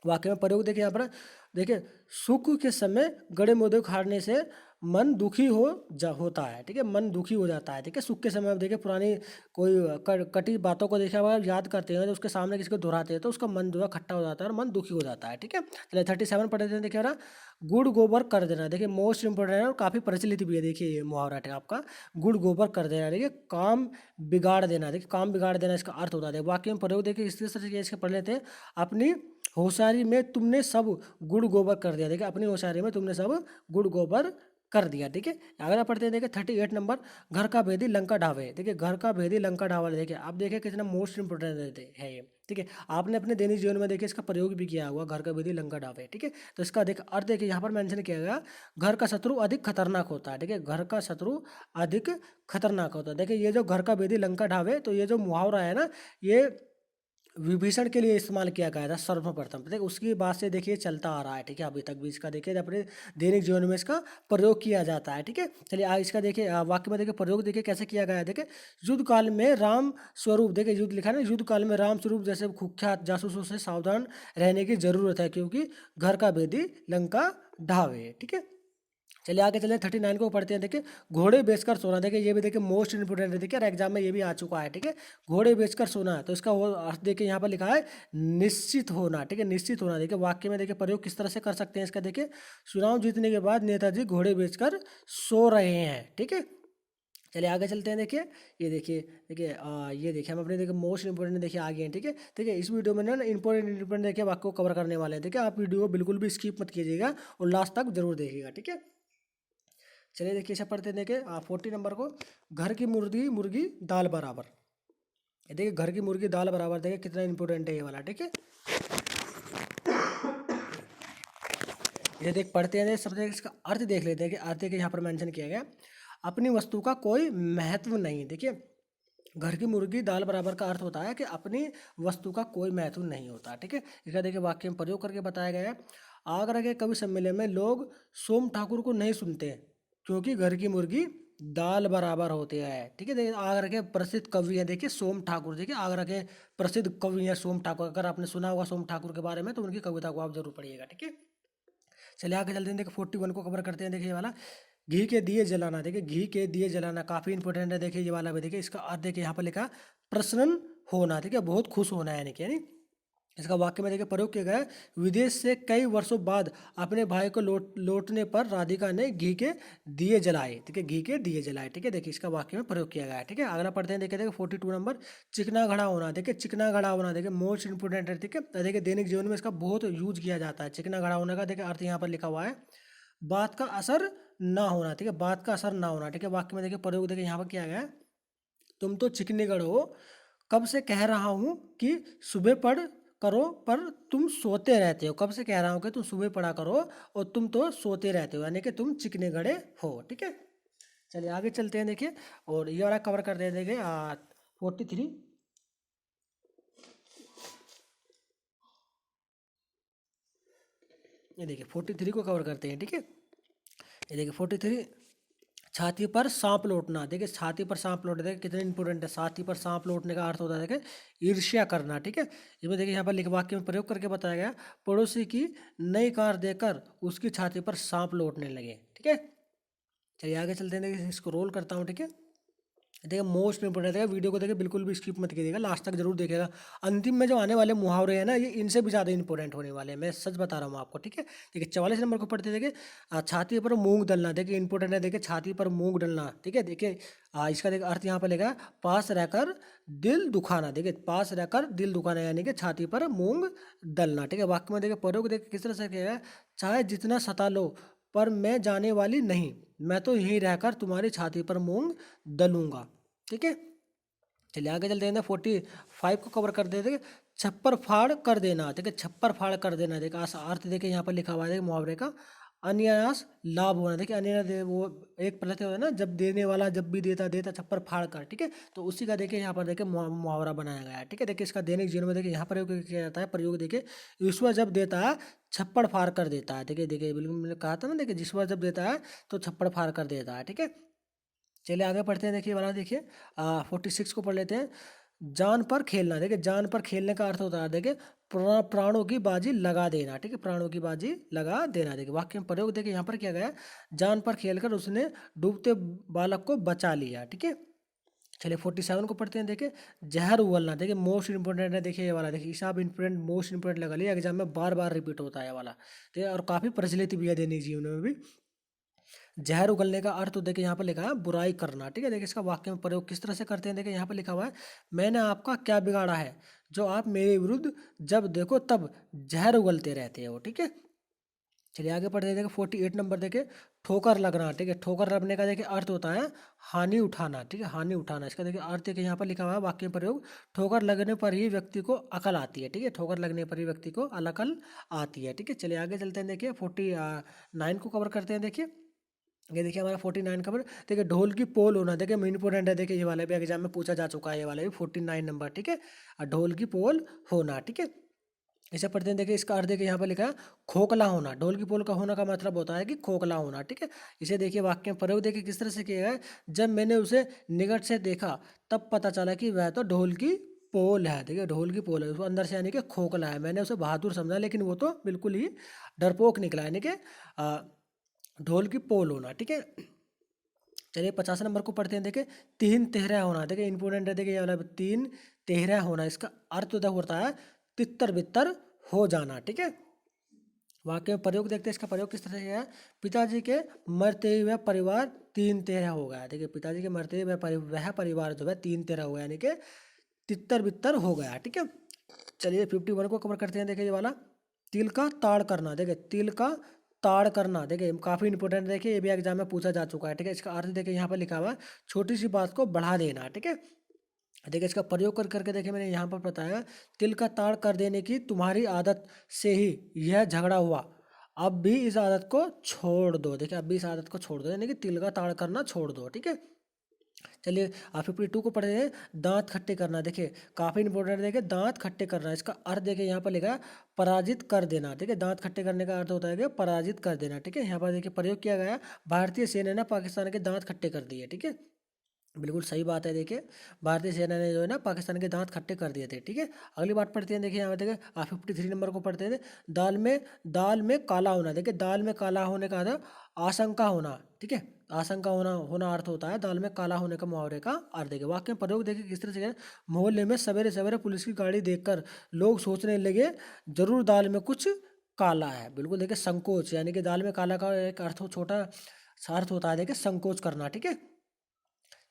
वाक्य में प्रयोग देखिए यहाँ पर, देखिए सुख के समय गड़े मोदक खाने से मन दुखी होता है, ठीक है, मन दुखी हो जाता है, ठीक है। सुख के समय देखिए पुरानी कोई कटी बातों को देखिए अगर याद करते हैं तो उसके सामने किसी को दोहराते हैं तो उसका मन जो है खट्टा हो जाता है और मन दुखी हो जाता है, ठीक है। चलिए 37 पढ़ते हैं, देखिए ना, गुड़ गोबर कर देना, देखिए मोस्ट इंपोर्टेंट है और काफ़ी प्रचलित भी है, देखिए ये मुहावरा है आपका, गुड़ गोबर कर देना, देखिए काम बिगाड़ देना, देखिए काम बिगाड़ देना इसका अर्थ होता है। वाक्य में प्रयोग देखिए इस तरह से इसके पढ़ लेते हैं, अपनी होशियारी में तुमने सब गुड़ गोबर कर दिया, देखिए अपनी होशियारी में तुमने सब गुड़ गोबर कर दिया, ठीक है। अगला पढ़ते हैं, देखिए 38 नंबर, घर का भेदी लंका ढावे, देखिए घर का भेदी लंका ढावा, देखिए आप देखिए कितना मोस्ट इंपोर्टेंट है ये, ठीक है। आपने अपने दैनिक जीवन में देखिए इसका प्रयोग भी किया हुआ, घर का भेदी लंका ढावे, ठीक है। तो इसका देख अर्थ देखिए यहाँ पर मेंशन किया गया, घर का शत्रु अधिक खतरनाक होता है, ठीक है, घर का शत्रु अधिक खतरनाक होता है। देखिए ये जो घर का भेदी लंका ढावे, तो ये जो मुहावरा है ना, ये विभीषण के लिए इस्तेमाल किया गया था सर्वप्रथम, ठीक है। उसकी बात से देखिए चलता आ रहा है, ठीक है, अभी तक भी इसका देखिए अपने दैनिक जीवन में इसका प्रयोग किया जाता है, ठीक है। चलिए आज इसका देखिए वाक्य में देखिए प्रयोग देखिए कैसे किया गया है, देखिए युद्ध काल में राम स्वरूप, देखिए युद्ध लिखा है ना, युद्ध काल में राम स्वरूप जैसे कुख्यात जासूसों से सावधान रहने की जरूरत है, क्योंकि घर का भेदी लंका ढावे, ठीक है। चलिए आगे चले 39 को पढ़ते हैं, देखिए घोड़े बेचकर सोना, देखिए ये भी देखिए मोस्ट इंपोर्टेंट है, देखिए एग्जाम में ये भी आ चुका है, ठीक है। घोड़े बेचकर सोना, तो इसका वो अर्थ देखिए यहाँ पर लिखा है निश्चित होना, ठीक है, निश्चित होना। देखिए वाक्य में देखिए प्रयोग किस तरह से कर सकते हैं इसका, देखिए चुनाव जीतने के बाद नेताजी घोड़े बेचकर सो रहे हैं, ठीक है। चलिए आगे चलते हैं, देखिए ये देखिए, ये देखिए हम अपने देखिए मोस्ट इंपोर्टेंट देखिए आगे हैं, ठीक है। देखिए इस वीडियो में ना इंपोर्टेंट देखिए वाक्य को कवर करने वाले हैं, देखिए आप वीडियो को बिल्कुल भी स्किप मत कीजिएगा और लास्ट तक जरूर देखिएगा, ठीक है। चलिए देखिए ऐसा पढ़ते हैं, देखिए 40 नंबर को, घर की मुर्गी मुर्गी दाल बराबर, ये देखिए घर की मुर्गी दाल बराबर, देखिए कितना इंपॉर्टेंट है ये वाला, ठीक है। ये देख पढ़ते हैं, सब देखिए इसका अर्थ देख लेते हैं कि अर्थ देखिए यहाँ पर मेंशन किया गया, अपनी वस्तु का कोई महत्व नहीं, देखिए घर की मुर्गी दाल बराबर का अर्थ होता है कि अपनी वस्तु का कोई महत्व नहीं होता, ठीक है। इसका देखिए वाक्य में प्रयोग करके बताया गया है, आगरा के कवि सम्मेलन में लोग सोम ठाकुर को नहीं सुनते क्योंकि घर की मुर्गी दाल बराबर होती है, ठीक है। देखिए आगरा के प्रसिद्ध कवि हैं, देखिए सोम ठाकुर, देखिए आगरा के प्रसिद्ध कवि हैं सोम ठाकुर, अगर आपने सुना होगा सोम ठाकुर के बारे में तो उनकी कविता को आप जरूर पढ़िएगा, ठीक है। चलिए आगे चलते हैं, देखिए 41 को कवर करते हैं, देखिए ये वाला, घी के दिए जलाना, देखिए घी के दिए जलाना काफ़ी इंपॉर्टेंट है, देखिए ये वाला भी देखिए इसका अर्थ देखिए यहाँ पर लिखा प्रसन्न होना, ठीक है, बहुत खुश होना है, यानी इसका वाक्य में देखिए प्रयोग किया गया है, विदेश से कई वर्षों बाद अपने भाई को लौटने पर राधिका ने घी के दिए जलाए, ठीक है, घी के दिए जलाए, ठीक है। देखिए इसका वाक्य में प्रयोग किया गया है, ठीक है। अगला पढ़ते हैं, देखिए 42 नंबर, चिकना घड़ा होना, देखिए चिकना घड़ा होना देखिए मोस्ट इंपोर्टेंट है, ठीक है। तो देखिए दैनिक जीवन में इसका बहुत यूज किया जाता है, चिकना घड़ा होने का देखिए अर्थ यहाँ पर लिखा हुआ है, बात का असर ना होना, ठीक है, बात का असर ना होना, ठीक है। वाक्य में देखिए प्रयोग देखिए यहाँ पर किया गया है, तुम तो चिकनीगढ़ हो, कब से कह रहा हूँ कि सुबह पढ़ करो पर तुम सोते रहते हो, कब से कह रहा हूँ कि तुम सुबह पढ़ा करो और तुम तो सोते रहते हो, यानी कि तुम चिकने गड़े हो, ठीक है। चलिए आगे चलते हैं, देखिए और ये वाला कवर करते हैं, देखिए 43, ये देखिए 43 को कवर करते हैं, ठीक है। ये देखिए 43, छाती पर सांप लौटना, देखिए छाती पर सांप लौटना, देखिए कितने इंपॉर्टेंट है, छाती पर सांप लौटने का अर्थ होता है देखिए ईर्ष्या करना, ठीक है। इसमें देखिए यहाँ पर लिख वाक्य में प्रयोग करके बताया गया, पड़ोसी की नई कार देकर उसकी छाती पर सांप लौटने लगे, ठीक है। चलिए आगे चलते हैं, देखिए इसको रोल करता हूँ, ठीक है। देखिए मोस्ट इंपोर्टेंट है, वीडियो को देखिए बिल्कुल भी स्किप मत कीजिएगा, लास्ट तक जरूर देखिएगा। अंतिम में जो आने वाले मुहावरे हैं ना, ये इनसे भी ज़्यादा इंपॉर्टेंट होने वाले हैं, मैं सच बता रहा हूँ आपको, ठीक है। देखिए 44 नंबर को पढ़ते, देखिए छाती पर मूंग डलना, देखिए इंपॉर्टेंट है, देखिए छाती पर मूंग डलना, ठीक है। देखिए इसका देखिए अर्थ यहाँ पर लेगा, पास रहकर दिल दुखाना, देखिए पास रहकर दिल दुखाना, यानी कि छाती पर मूंग डलना, ठीक है। वाक्य में देखिए प्रयोग देखिए किस तरह से किया है, चाहे जितना सता लो पर मैं जाने वाली नहीं, मैं तो यहीं रहकर तुम्हारी छाती पर मूंग दलूंगा, ठीक है। चलिए आगे चलते हैं, 45 को कवर कर देते हैं, छप्पर फाड़ कर देना, देखिए छप्पर फाड़ कर देना, देखिए अर्थ देखिए यहाँ पर लिखा हुआ है, देखिए मुहावरे का अनायास लाभ होना, देखिए अनायास वो एक प्रत्यय होता है ना, जब देने वाला जब भी देता देता छप्पर फाड़ कर, ठीक है। तो उसी का देखिए यहाँ पर देखिए मुहावरा बनाया गया है, ठीक है। देखिए इसका दैनिक जीवन में देखिए यहाँ प्रयोग किया जाता है, प्रयोग देखिए, ईश्वर जब देता है छप्पड़ फाड़ कर देता है, देखिए देखिए बिल्कुल मैंने कहा था ना, देखिए ईश्वर जब देता है तो छप्पड़ फाड़ कर देता है, ठीक है। चलिए आगे पढ़ते हैं, देखिए वाला देखिए 46 को पढ़ लेते हैं, जान पर खेलना, देखिए जान पर खेलने का अर्थ होता है देखिए प्राणों की बाजी लगा देना, ठीक है, प्राणों की बाजी लगा देना। देखिए वाक्य में प्रयोग देखिए यहाँ पर क्या गया, जान पर खेलकर उसने डूबते बालक को बचा लिया, ठीक है। चलिए 47 को पढ़ते हैं। देखिए जहर उगलना, देखिए मोस्ट इंपोर्टेंट है, देखिए ये वाला देखिए हिसाब इंपोर्टेंट मोस्ट इंपोर्टेंट लगा लिया, एग्जाम में बार बार रिपीट होता है ये वाला, ठीक है, और काफ़ी प्रचलित भी है दैनिक जीवन में भी। जहर उगलने का अर्थ तो देखिए यहाँ पर लिखा है बुराई करना, ठीक है। देखिए इसका वाक्य में प्रयोग किस तरह से करते हैं, देखिए यहाँ पर लिखा हुआ है, मैंने आपका क्या बिगाड़ा है जो आप मेरे विरुद्ध जब देखो तब जहर उगलते रहते हो, ठीक है। चलिए आगे पढ़ते हैं। देखिए 48 नंबर देखिए ठोकर लगना, ठीक है, ठोकर लगने का देखिए अर्थ होता है हानि उठाना, ठीक है, हानि उठाना। इसका देखिए अर्थ देखिए यहाँ पर लिखा हुआ है वाक्य में प्रयोग, ठोकर लगने पर ही व्यक्ति को अकल आती है, ठीक है, ठोकर लगने पर ही व्यक्ति को अकल आती है, ठीक है। चलिए आगे चलते हैं। देखिए 49 को कवर करते हैं। देखिए ये देखिए हमारा 49 कवर, देखिए ढोल की पोल होना, देखिए मेन इंपोर्टेंट है, देखिए ये वाला भी एग्जाम में पूछा जा चुका है, ये वाला भी 49 नंबर, ठीक है, और ढोल की पोल होना, ठीक है। इसे पढ़ते हैं। देखिए इसका अर्थ देखिए यहाँ पर लिखा है खोखला होना, ढोल की पोल का होना का मतलब होता है कि खोखला होना, ठीक है। इसे देखिए वाक्य में प्रयोग देखिए किस तरह से किया है, जब मैंने उसे निकट से देखा तब पता चला कि वह तो ढोल की पोल है, ठीक है, ढोल की पोल है, उसको अंदर से यानी कि खोखला है, मैंने उसे बहादुर समझा लेकिन वो तो बिल्कुल ही डरपोक निकला, यानी कि ढोल की पोल होना, ठीक है। चलिए 50 नंबर को पढ़ते हैं। देखिए तीन तेहरा होना, देखिए इंपोर्टेंट है, देखिए ये वाला तीन तेहरा होना, इसका अर्थ उधर होता है तितर बितर हो जाना, ठीक है। वाक्य में प्रयोग देखते हैं, इसका प्रयोग किस तरह से है, पिताजी के मरते हुए परिवार तीन तेरह हो गया, ठीक है, पिताजी के मरते हुए वह परिवार जो है तीन तेरह हो गया, यानी कि तितर बितर हो गया, ठीक है। चलिए 51 को कवर करते हैं। देखिए ये वाला तिल का ताड़ करना, देखिए तिल का ताड़ करना, देखिए काफी इंपोर्टेंट, देखिए ये भी एग्जाम में पूछा जा चुका है, ठीक है। इसका अर्थ देखिए यहाँ पर लिखा हुआ है छोटी सी बात को बढ़ा देना, ठीक है। देखिए इसका प्रयोग कर करके देखिए मैंने यहाँ पर बताया, तिल का ताड़ कर देने की तुम्हारी आदत से ही यह झगड़ा हुआ, अब भी इस आदत को छोड़ दो, देखिए अब भी इस आदत को छोड़ दो, यानी कि तिल का ताड़ करना छोड़ दो, ठीक है। चलिए आप 52 को पढ़ते हैं। दांत खट्टे करना, देखिए काफी इंपॉर्टेंट, देखिए दांत खट्टे करना, इसका अर्थ देखिए यहाँ पर लिखा है पराजित कर देना, ठीक है, दांत खट्टे करने का अर्थ होता है कि पराजित कर देना, ठीक है। यहाँ पर देखिए प्रयोग किया गया, भारतीय सेना ने पाकिस्तान के दांत खट्टे कर दिए, ठीक है, बिल्कुल सही बात है। देखिए भारतीय सेना ने जो है ना पाकिस्तान के दांत खट्टे कर दिए थे, ठीक है। अगली बात पढ़ते हैं। देखिए यहाँ पे देखिए आप 53 नंबर को पढ़ते थे। दाल में काला होना, देखिए दाल में काला होने का अर्थ आशंका होना, ठीक है, आशंका होना होना अर्थ होता है दाल में काला होने का मुहावरे का अर्थ। देखिए वाक्य में प्रयोग देखिए किस तरह से है, मोहल्ले में सवेरे सवेरे पुलिस की गाड़ी देखकर लोग सोचने लगे जरूर दाल में कुछ काला है, बिल्कुल देखिए संकोच, यानी कि दाल में काला का एक अर्थ छोटा सा अर्थ होता है देखिए संकोच करना, ठीक है।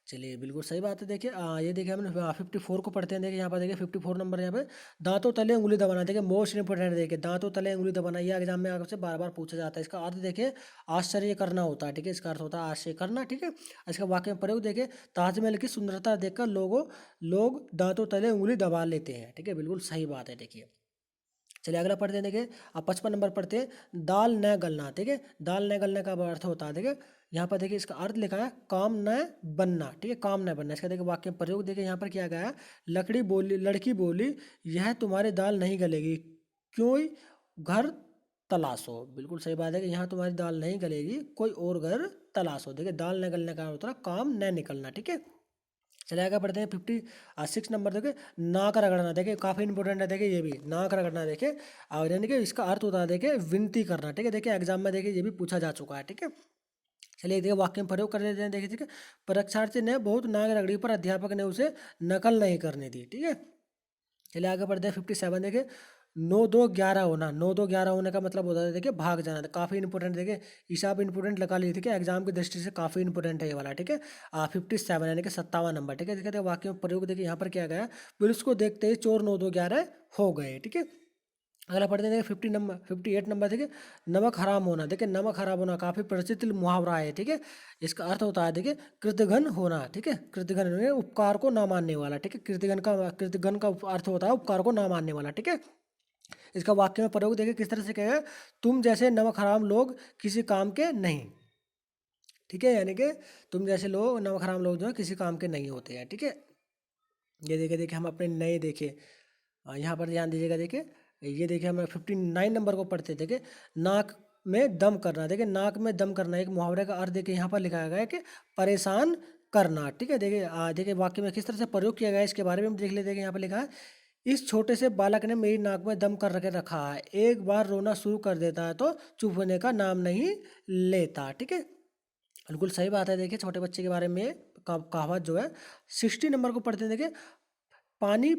चलिए बिल्कुल सही बात है। देखिए ये देखिए हमने 54 को पढ़ते हैं। देखिए यहाँ पर देखिए 54 नंबर यहाँ पे दांतों तले उंगली दबाना, देखिए मोस्ट इंपोर्टेंट, देखिए दांतों तले उंगली दबाना, ये एग्जाम में आपसे बार बार पूछा जाता है। इसका अर्थ देखिए आश्चर्य करना होता है, ठीक है, इसका अर्थ होता है आश्चर्य करना, ठीक है। इसका वाक्य में प्रयोग देखिए ताजमहल की सुंदरता देखकर लोग दांतों तले उंगली दबा लेते हैं, ठीक है, बिल्कुल सही बात है। देखिए चलिए अगला पढ़ते हैं। देखिए आप 55 नंबर पढ़ते हैं, दाल न गलना, ठीक है, दाल न गलने का अर्थ होता है, देखिए यहाँ पर देखिए इसका अर्थ लिखा है काम न बनना, ठीक है, काम न बनना। इसका देखिए वाक्य में प्रयोग देखिए यहाँ पर किया गया है, लड़की बोली यह तुम्हारी दाल नहीं गलेगी, क्यों घर तलाशो, बिल्कुल सही बात है कि यहाँ तुम्हारी दाल नहीं गलेगी, कोई और घर तलाशो। देखिए दाल न गलने का होता है काम न निकलना, ठीक है। चले आगे बढ़ते हैं। 56 नंबर देखिए नाक रगड़ना, देखिए काफ़ी इंपॉर्टेंट है, देखिए ये भी नाक रगड़ना, देखिए और यानी कि इसका अर्थ होता है देखिए विनती करना, ठीक है, देखिए एग्जाम में देखिए ये भी पूछा जा चुका है, ठीक है। चलिए देखिए वाक्य में प्रयोग कर लेते हैं। देखिए ठीक है, परीक्षार्थी ने बहुत नाक रगड़ी पर अध्यापक ने उसे नकल नहीं करने दी, ठीक है। चलिए आगे बढ़ते हैं। 57 देखिए 9-2-11 होना, 9-2-11 होने का मतलब होता है देखिए भाग जाना, काफ़ी इंपॉर्टेंट, देखिए हिसाब इंपॉर्टेंट लगा ली, ठीक है, एग्जाम की दृष्टि से काफ़ी इंपॉर्टेंट है ये वाला, ठीक है। 57 यानी कि 57 नंबर, ठीक है। देखिए वाक्य में प्रयोग देखिए यहाँ पर किया गया, पुलिस को देखते ही चोर 9-2-11 हो गए, ठीक है। अगला पढ़ते हैं। 58 नंबर देखिए नमक हराम होना, देखिए नमक हराम होना काफ़ी प्रचलित मुहावरा है, ठीक है। इसका अर्थ होता है देखिए कृतघ्न होना, ठीक है, कृतघ्न में उपकार को ना मानने वाला, ठीक है, कृतघ्न का अर्थ होता है उपकार को ना मानने वाला, ठीक है। इसका वाक्य में प्रयोग देखिए किस तरह से कहेगा, तुम जैसे नमक हराम लोग किसी काम के नहीं, ठीक है, यानी कि तुम जैसे लोग नमक हराम लोग जो है किसी काम के नहीं होते हैं, ठीक है। ये देखिए हम अपने नए देखे यहाँ पर ध्यान दीजिएगा। देखिए ये देखिए हम 59 नंबर को पढ़ते थे कि नाक में दम करना, देखिए नाक में दम करना एक मुहावरे का अर्थ देखिए यहाँ पर लिखा गया है कि परेशान करना। ठीक है, देखिए देखिए वाक्य में किस तरह से प्रयोग किया गया है इसके बारे में हम देख लेते हैं। यहाँ पर लिखा है, इस छोटे से बालक ने मेरी नाक में दम कर के रखा है, एक बार रोना शुरू कर देता है तो चुप होने का नाम नहीं लेता। ठीक है, बिल्कुल सही बात है। देखिए छोटे बच्चे के बारे में कहावत जो है 60 नंबर को पढ़ते हैं। देखिए पानी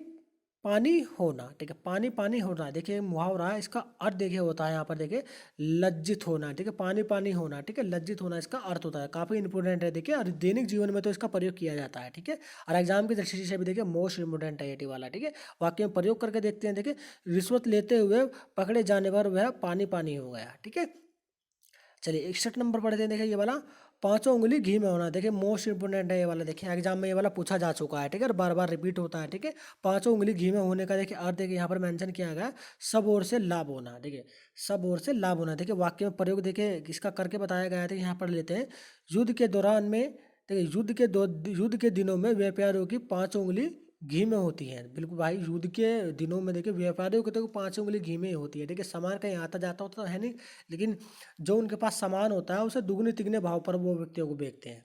पानी होना। ठीक है, पानी पानी होना, देखिए मुहावरा है, इसका अर्थ देखिए होता है यहाँ पर देखिए लज्जित होना। ठीक है, पानी पानी होना, ठीक है, लज्जित होना इसका अर्थ होता है, काफ़ी इंपॉर्टेंट है। देखिए और दैनिक जीवन में तो इसका प्रयोग किया जाता है। ठीक है, और एग्जाम की दृष्टि से भी देखिए मोस्ट इंपॉर्टेंट है ये वाला। ठीक है, वाक्य में प्रयोग करके देखते हैं। देखिए रिश्वत लेते हुए पकड़े जाने पर वह पानी पानी हो गया। ठीक है, चलिए 61 नंबर पढ़ते हैं। देखिए ये वाला, पांचों उंगली घी में होना। देखिए मोस्ट इंपोर्टेंट है ये वाला, देखिए एग्जाम में ये वाला पूछा जा चुका है। ठीक है, और बार बार रिपीट होता है। ठीक है, पांचों उंगली घी में होने का देखिए अर्थ देखिए यहाँ पर मेंशन किया गया है, सब ओर से लाभ होना। देखिए सब ओर से लाभ होना। देखिए वाक्य में प्रयोग देखिए इसका करके बताया गया है। देखिए यहाँ पर लेते हैं, युद्ध के दौरान में, देखिए युद्ध के दिनों में व्यापारियों की पांचों उंगली घी में होती है। बिल्कुल भाई, युद्ध के दिनों में देखिए व्यापारियों की तो पांचों उंगली घी में ही होती है। देखिए सामान कहीं आता जाता होता तो है नहीं, लेकिन जो उनके पास सामान होता है उसे दुगने तिगने भाव पर वो व्यक्तियों को बेचते हैं।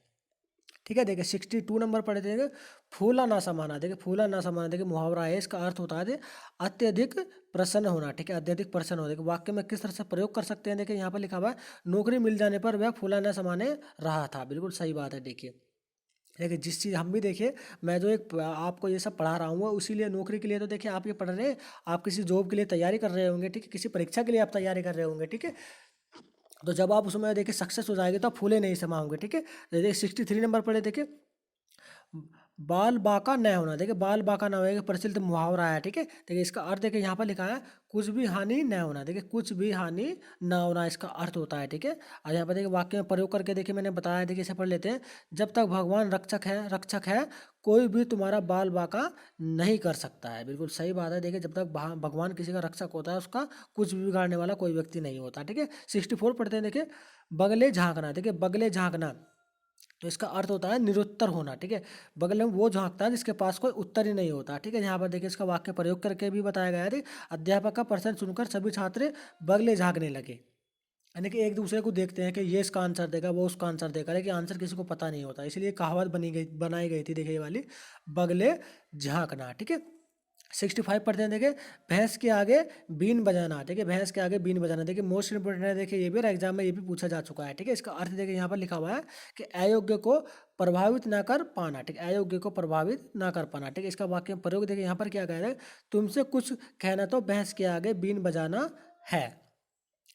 ठीक है, देखिए 62 नंबर पढ़े थे, फूला ना समाना। देखिए फूला ना समाना, देखिए मुहावरा है, इसका अर्थ होता है अत्यधिक प्रसन्न होना। ठीक है, अत्यधिक प्रसन्न होना। देखिए वाक्य में किस तरह से प्रयोग कर सकते हैं, देखिए यहाँ पर लिखा हुआ है, नौकरी मिल जाने पर वह फूला ना समाने रहा था। बिल्कुल सही बात है। देखिए जिस चीज़ हम भी देखिए, मैं जो एक आपको ये सब पढ़ा रहा हूँ उसी लिए नौकरी के लिए तो देखिए आप ये पढ़ रहे हैं, आप किसी जॉब के लिए तैयारी कर रहे होंगे। ठीक है, किसी परीक्षा के लिए आप तैयारी कर रहे होंगे। ठीक है, तो जब आप उसमें देखिए सक्सेस हो जाएंगे तो आप फूले नहीं समाओगे। ठीक है, देखिए 63 नंबर पढ़े, देखिए बाल बाका न होना। देखिए बाल बाका न होना एक प्रचलित मुहावरा है। ठीक है, देखिए इसका अर्थ देखिए यहाँ पर लिखा है, कुछ भी हानि न होना। देखिए कुछ भी हानि न होना इसका अर्थ होता है। ठीक है, और यहाँ पर देखिए वाक्य में प्रयोग करके देखिए मैंने बताया। देखिए इसे पढ़ लेते हैं, जब तक भगवान रक्षक है कोई भी तुम्हारा बाल बाका नहीं कर सकता है। बिल्कुल सही बात है। देखिए जब तक भगवान किसी का रक्षक होता है उसका कुछ भी बिगाड़ने वाला कोई व्यक्ति नहीं होता। ठीक है, 64 पढ़ते हैं। देखिए बगले झांकना। देखिए बगले झांकना तो इसका अर्थ होता है निरुत्तर होना। ठीक है, बगल में वो झांकता है जिसके पास कोई उत्तर ही नहीं होता। ठीक है, यहाँ पर देखिए इसका वाक्य प्रयोग करके भी बताया गया है। अध्यापक का प्रश्न सुनकर सभी छात्र बगले झांकने लगे। यानी कि एक दूसरे को देखते हैं कि ये इसका आंसर देगा, वो उसका आंसर देगा, लेकिन आंसर किसी को पता नहीं होता। इसलिए कहावत बनाई गई थी, देखिए ये वाली, बगले झांकना। ठीक है, 65 पढ़ते हैं। देखिए भैंस के आगे बीन बजाना। देखिए भैंस के आगे बीन बजाना, देखिए मोस्ट इंपोर्टेंट है। देखिए ये भी एग्जाम में ये भी पूछा जा चुका है। ठीक है, इसका अर्थ देखिए यहाँ पर लिखा हुआ है कि अयोग्य को प्रभावित ना कर पाना। ठीक है, अयोग्य को प्रभावित ना कर पाना। ठीक है, इसका वाक्य में प्रयोग देखिए यहाँ पर क्या कह रहा है, तुमसे कुछ कहना तो भैंस के आगे बीन बजाना है।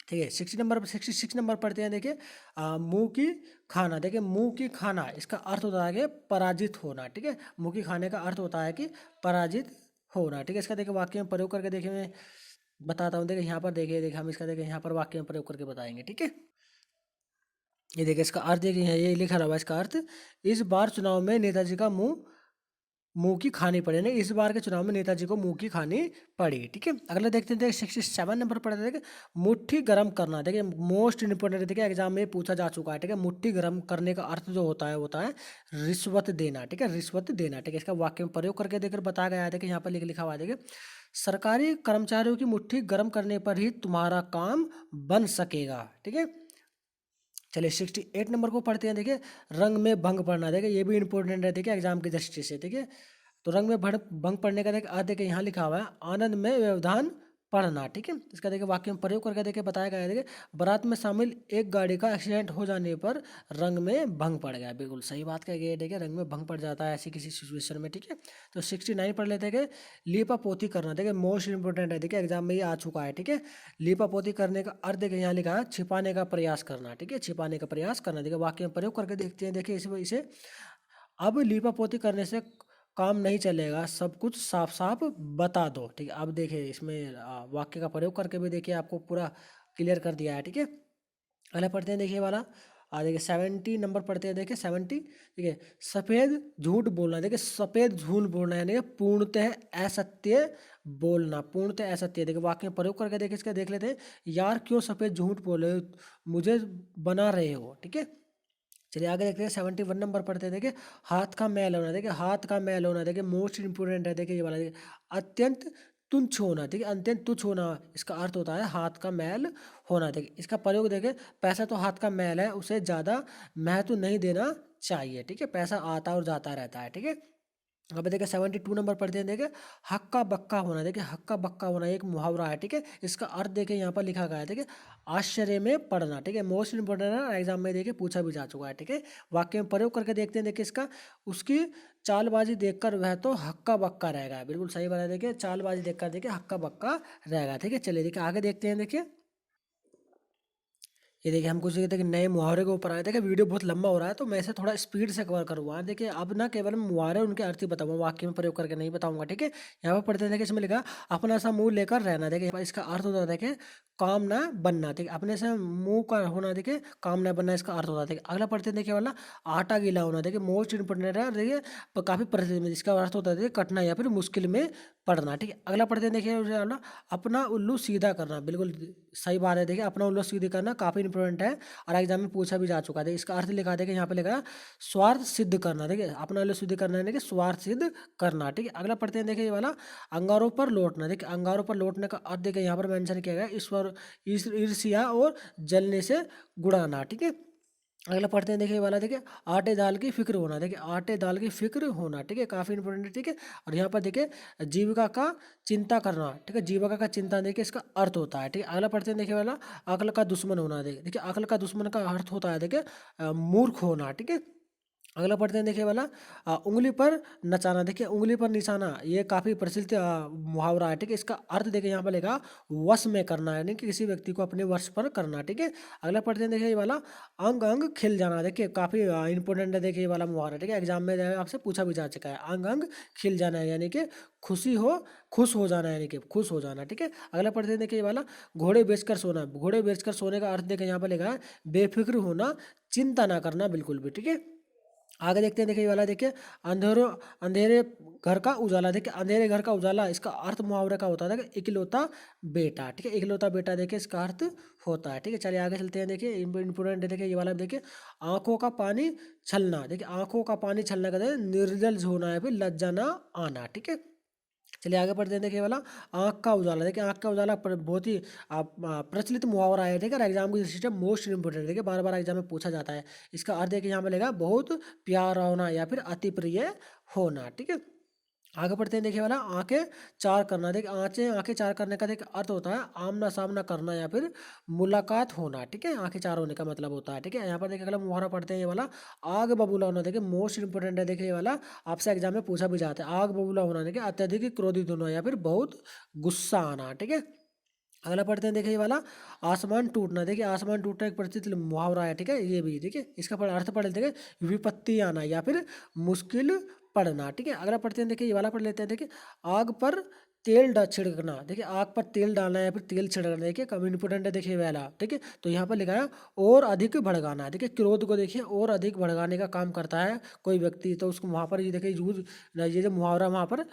ठीक है, 66 नंबर पढ़ते हैं। देखिए मुंह की खाना। देखिए मुंह की खाना इसका अर्थ होता है कि पराजित होना। ठीक है, मुंह की खाने का अर्थ होता है कि पराजित होना। ठीक है, इसका देखिए वाक्य में प्रयोग करके देखिए मैं बताता हूँ। देखिए यहाँ पर देखिए हम इसका देखिए यहाँ पर वाक्य में प्रयोग करके बताएंगे। ठीक है, ये देखिए इसका अर्थ देखिए ये लिखा रहा है। इसका अर्थ, इस बार चुनाव में नेताजी का मुंह की खानी पड़ी। नहीं, इस बार के चुनाव में नेताजी को मुंह की खानी पड़ी। ठीक है, अगला देखते हैं 67 नंबर पढ़ते थे, मुट्ठी गर्म करना। देखिए मोस्ट इंपोर्टेंट, देखिए एग्जाम में पूछा जा चुका है। ठीक है, मुट्ठी गर्म करने का अर्थ जो होता है रिश्वत देना। ठीक है, रिश्वत देना। ठीक है, इसका वाक्य में प्रयोग करके देखकर बताया गया है। देखिए यहाँ पर लिखा हुआ है, देखिए सरकारी कर्मचारियों की मुट्ठी गर्म करने पर ही तुम्हारा काम बन सकेगा। ठीक है, चलिए 68 नंबर को पढ़ते हैं। देखिए रंग में भंग पड़ना। देखिए ये भी इंपॉर्टेंट है, देखिए एग्जाम की दृष्टि से। ठीक है, तो रंग में भंग पड़ने का देखिए आज देखिए यहाँ लिखा हुआ है, आनंद में व्यवधान पढ़ना। ठीक है, इसका देखिए वाक्य में प्रयोग करके देखिए बताया गया है। देखिए बारात में शामिल एक गाड़ी का एक्सीडेंट हो जाने पर रंग में भंग पड़ गया। बिल्कुल सही बात कही गई है। देखिए रंग में भंग पड़ जाता है ऐसी किसी सिचुएशन में। ठीक है, तो 69 पढ़ लेते हैं कि लीपा पोती करना। देखिए मोस्ट इंपोर्टेंट है, देखिए एग्जाम में ये आ चुका है। ठीक है, लीपा पोती करने का अर्थ देखिए यहाँ लिखा है, छिपाने का प्रयास करना। ठीक है, छिपाने का प्रयास करना। देखिए वाक्य में प्रयोग करके देखते हैं। देखिए इसे अब लीपा पोती करने से काम नहीं चलेगा, सब कुछ साफ साफ बता दो। ठीक है, अब देखिए इसमें वाक्य का प्रयोग करके भी देखिए आपको पूरा क्लियर कर दिया है। ठीक है, अगला पढ़ते हैं। देखिए वाला देखिए 70 नंबर पढ़ते हैं। देखिए 70, ठीक है, सफ़ेद झूठ बोलना। देखिए सफ़ेद झूठ बोलना यानी पूर्णतः असत्य बोलना। पूर्णतः असत्य। देखिए वाक्य में प्रयोग करके देखिए इसका देख लेते हैं, यार क्यों सफ़ेद झूठ बोले, मुझे बना रहे हो। ठीक है, चलिए आगे देखते हैं। 71 नंबर पढ़ते हैं। देखिए हाथ का मैल होना। देखिए हाथ का मैल होना देखिए मोस्ट इंपोर्टेंट है। देखिए ये वाला देखिए अत्यंत तुच्छ होना, ठीक है, अत्यंत तुच्छ होना, इसका अर्थ होता है हाथ का मैल होना। देखिए इसका प्रयोग देखिए, पैसा तो हाथ का मैल है, उसे ज़्यादा महत्व नहीं देना चाहिए, ठीक है, पैसा आता और जाता रहता है, ठीक है। अब देखिए 72 नंबर पढ़ते हैं, देखिए हक्का बक्का होना। देखिए हक्का बक्का होना एक मुहावरा है, ठीक है, इसका अर्थ देखिए यहाँ पर लिखा गया है, ठीक है, आश्चर्य में पड़ना, ठीक है, मोस्ट इंपोर्टेंट है, एग्जाम में देखिए पूछा भी जा चुका है, ठीक है। वाक्य में प्रयोग करके देखते हैं, देखिए इसका, उसकी चालबाजी देखकर वह तो हक्का बक्का रहेगा, बिल्कुल सही बात है, देखिए चालबाजी देखकर देखिए हक्का बक्का रहेगा, ठीक है। चलिए देखिए आगे देखते हैं, देखिए ये देखिए हम कुछ देखिए नए मुहावरे के ऊपर आए। देखिए वीडियो बहुत लंबा हो रहा है तो मैं इसे थोड़ा स्पीड से कवर करूँगा। देखिए अब ना केवल मुहावरे उनके अर्थ ही बताऊंगा, वाक्य में प्रयोग करके नहीं बताऊंगा, ठीक है। यहाँ पर पढ़ते हैं, देखिए इसमें लिखा अपना सा मुंह लेकर रहना। देखिए इसका अर्थ होता है, देखिए काम ना बनना, ठीक है, अपने से मुंह का होना, देखिए काम ना बनना इसका अर्थ होता है। देखिए अगला पढ़ते हैं, देखिए वाला आटा गीला होना। देखिए मोस्ट इंपोर्टेंट है, देखिए काफ़ी प्रसिद्ध में इसका अर्थ होता है देखिए कठिना या फिर मुश्किल में पढ़ना, ठीक है। अगला पढ़ते हैं, देखिए वाला अपना उल्लू सीधा करना, बिल्कुल सही बात है, देखिए अपना उल्लू सीधा करना काफ़ी इंपॉर्टेंट है और एग्जाम में पूछा भी जा चुका है। इसका अर्थ लिखा है, यहाँ पे लिखा है स्वार्थ सिद्ध करना। देखिए अपना उल्लू सिद्ध करना है, देखिए स्वार्थ सिद्ध करना, ठीक है। अगला पढ़ते हैं, देखिए ये वाला अंगारों पर लौटना। देखिए अंगारों पर लौटने का अर्थ देखिए यहाँ पर मेंशन किया गया, ईश्वर ईर्ष्या और जलने से गुड़ाना, ठीक है। अगला पढ़ते हैं, देखिए ये वाला देखिए आटे दाल की फिक्र होना। देखिए आटे दाल की फिक्र होना, ठीक है, काफ़ी इंपॉर्टेंट है, ठीक है। और यहाँ पर देखिए जीविका का चिंता करना, ठीक है, जीविका का चिंता देखिए इसका अर्थ होता है, ठीक है। अगला पढ़ते हैं, देखिए वाला अक्ल का दुश्मन होना। देखिए अक्ल का दुश्मन का अर्थ होता है देखिए मूर्ख होना, ठीक है। अगला पढ़ते हैं, देखिए वाला उंगली पर नचाना। देखिए उंगली पर निशाना ये काफ़ी प्रचलित मुहावरा है, ठीक है। इसका अर्थ देखिए यहाँ पर लिखा वश में करना, यानी कि किसी व्यक्ति को अपने वश पर करना, ठीक है। अगला पढ़ते हैं, देखिए ये वाला अंग अंग खिल जाना। देखिए काफ़ी इंपॉर्टेंट है, देखिए ये वाला मुहावरा, ठीक है, एग्जाम में आपसे पूछा भी जा चुका है। अंग अंग खिल जाना है यानी कि खुशी हो, खुश हो जाना, यानी कि खुश हो जाना, ठीक है। अगला पढ़ते हैं, देखिए ये वाला घोड़े बेचकर सोना। घोड़े बेचकर सोने का अर्थ देखिए यहाँ पर लिखा है बेफिक्र होना, चिंता ना करना बिल्कुल भी, ठीक है। आगे देखते हैं, देखिए ये वाला देखिए अंधेरों अंधेरे घर का उजाला। देखिए अंधेरे घर का उजाला इसका अर्थ मुहावरे का होता है कि इकलौता बेटा, ठीक है, इकलौता बेटा देखिए इसका अर्थ होता है, ठीक है। चलिए आगे चलते हैं, देखिए इंपोर्टेंट है, देखिए ये वाला देखिए आंखों का पानी छलना। देखिए आंखों का पानी छलना का निर्जल होना है, फिर लज्जा ना आना, ठीक है। चलिए आगे बढ़ते हैं, देखिए वाला आँख का उजाला। देखिए आँख का उजाला बहुत ही प्रचलित मुहावरा है, ठीक है, एग्जाम की दृष्टि से मोस्ट इंपोर्टेंट, देखिए बार बार एग्जाम में पूछा जाता है। इसका अर्थ देखिए यहाँ पे लेगा बहुत प्यारा होना या फिर अति प्रिय होना, ठीक है। आगे बढ़ते हैं, देखिए वाला आंखें चार करना। देखिए आंखें चार करने का देखिए अर्थ होता है आमना सामना करना या फिर मुलाकात होना, ठीक है, आंखें चार होने का मतलब होता है, ठीक है। यहाँ पर देखिए अगला मुहावरा पढ़ते हैं, ये वाला आग बबूला होना। देखिए मोस्ट इंपोर्टेंट है, देखिए ये वाला आपसे एग्जाम में पूछा भी जाता है। आग बबूला होना देखिए अत्यधिक क्रोधित होना या फिर बहुत गुस्सा आना, ठीक है। अगला पढ़ते हैं, देखिए ये वाला आसमान टूटना। देखिए आसमान टूटना एक प्रचलित मुहावरा है, ठीक है, ये भी, ठीक है, इसका अर्थ पढ़ लेते हैं विपत्ति आना या फिर मुश्किल पढ़ना, ठीक है। अगला पढ़ते हैं, देखिए ये वाला पढ़ लेते हैं, देखिए आग पर तेल छिड़कना। देखिए आग पर तेल डालना या फिर तेल छिड़कना, देखिए कम इंपोर्टेंट है, देखिए वाला, ठीक है। तो यहाँ पर लिखा है और अधिक भड़काना। देखिए क्रोध को देखिए और अधिक भड़काने का काम करता है कोई व्यक्ति, तो उसको वहाँ पर ये देखिए यूज, ये जो मुहावरा वहाँ पर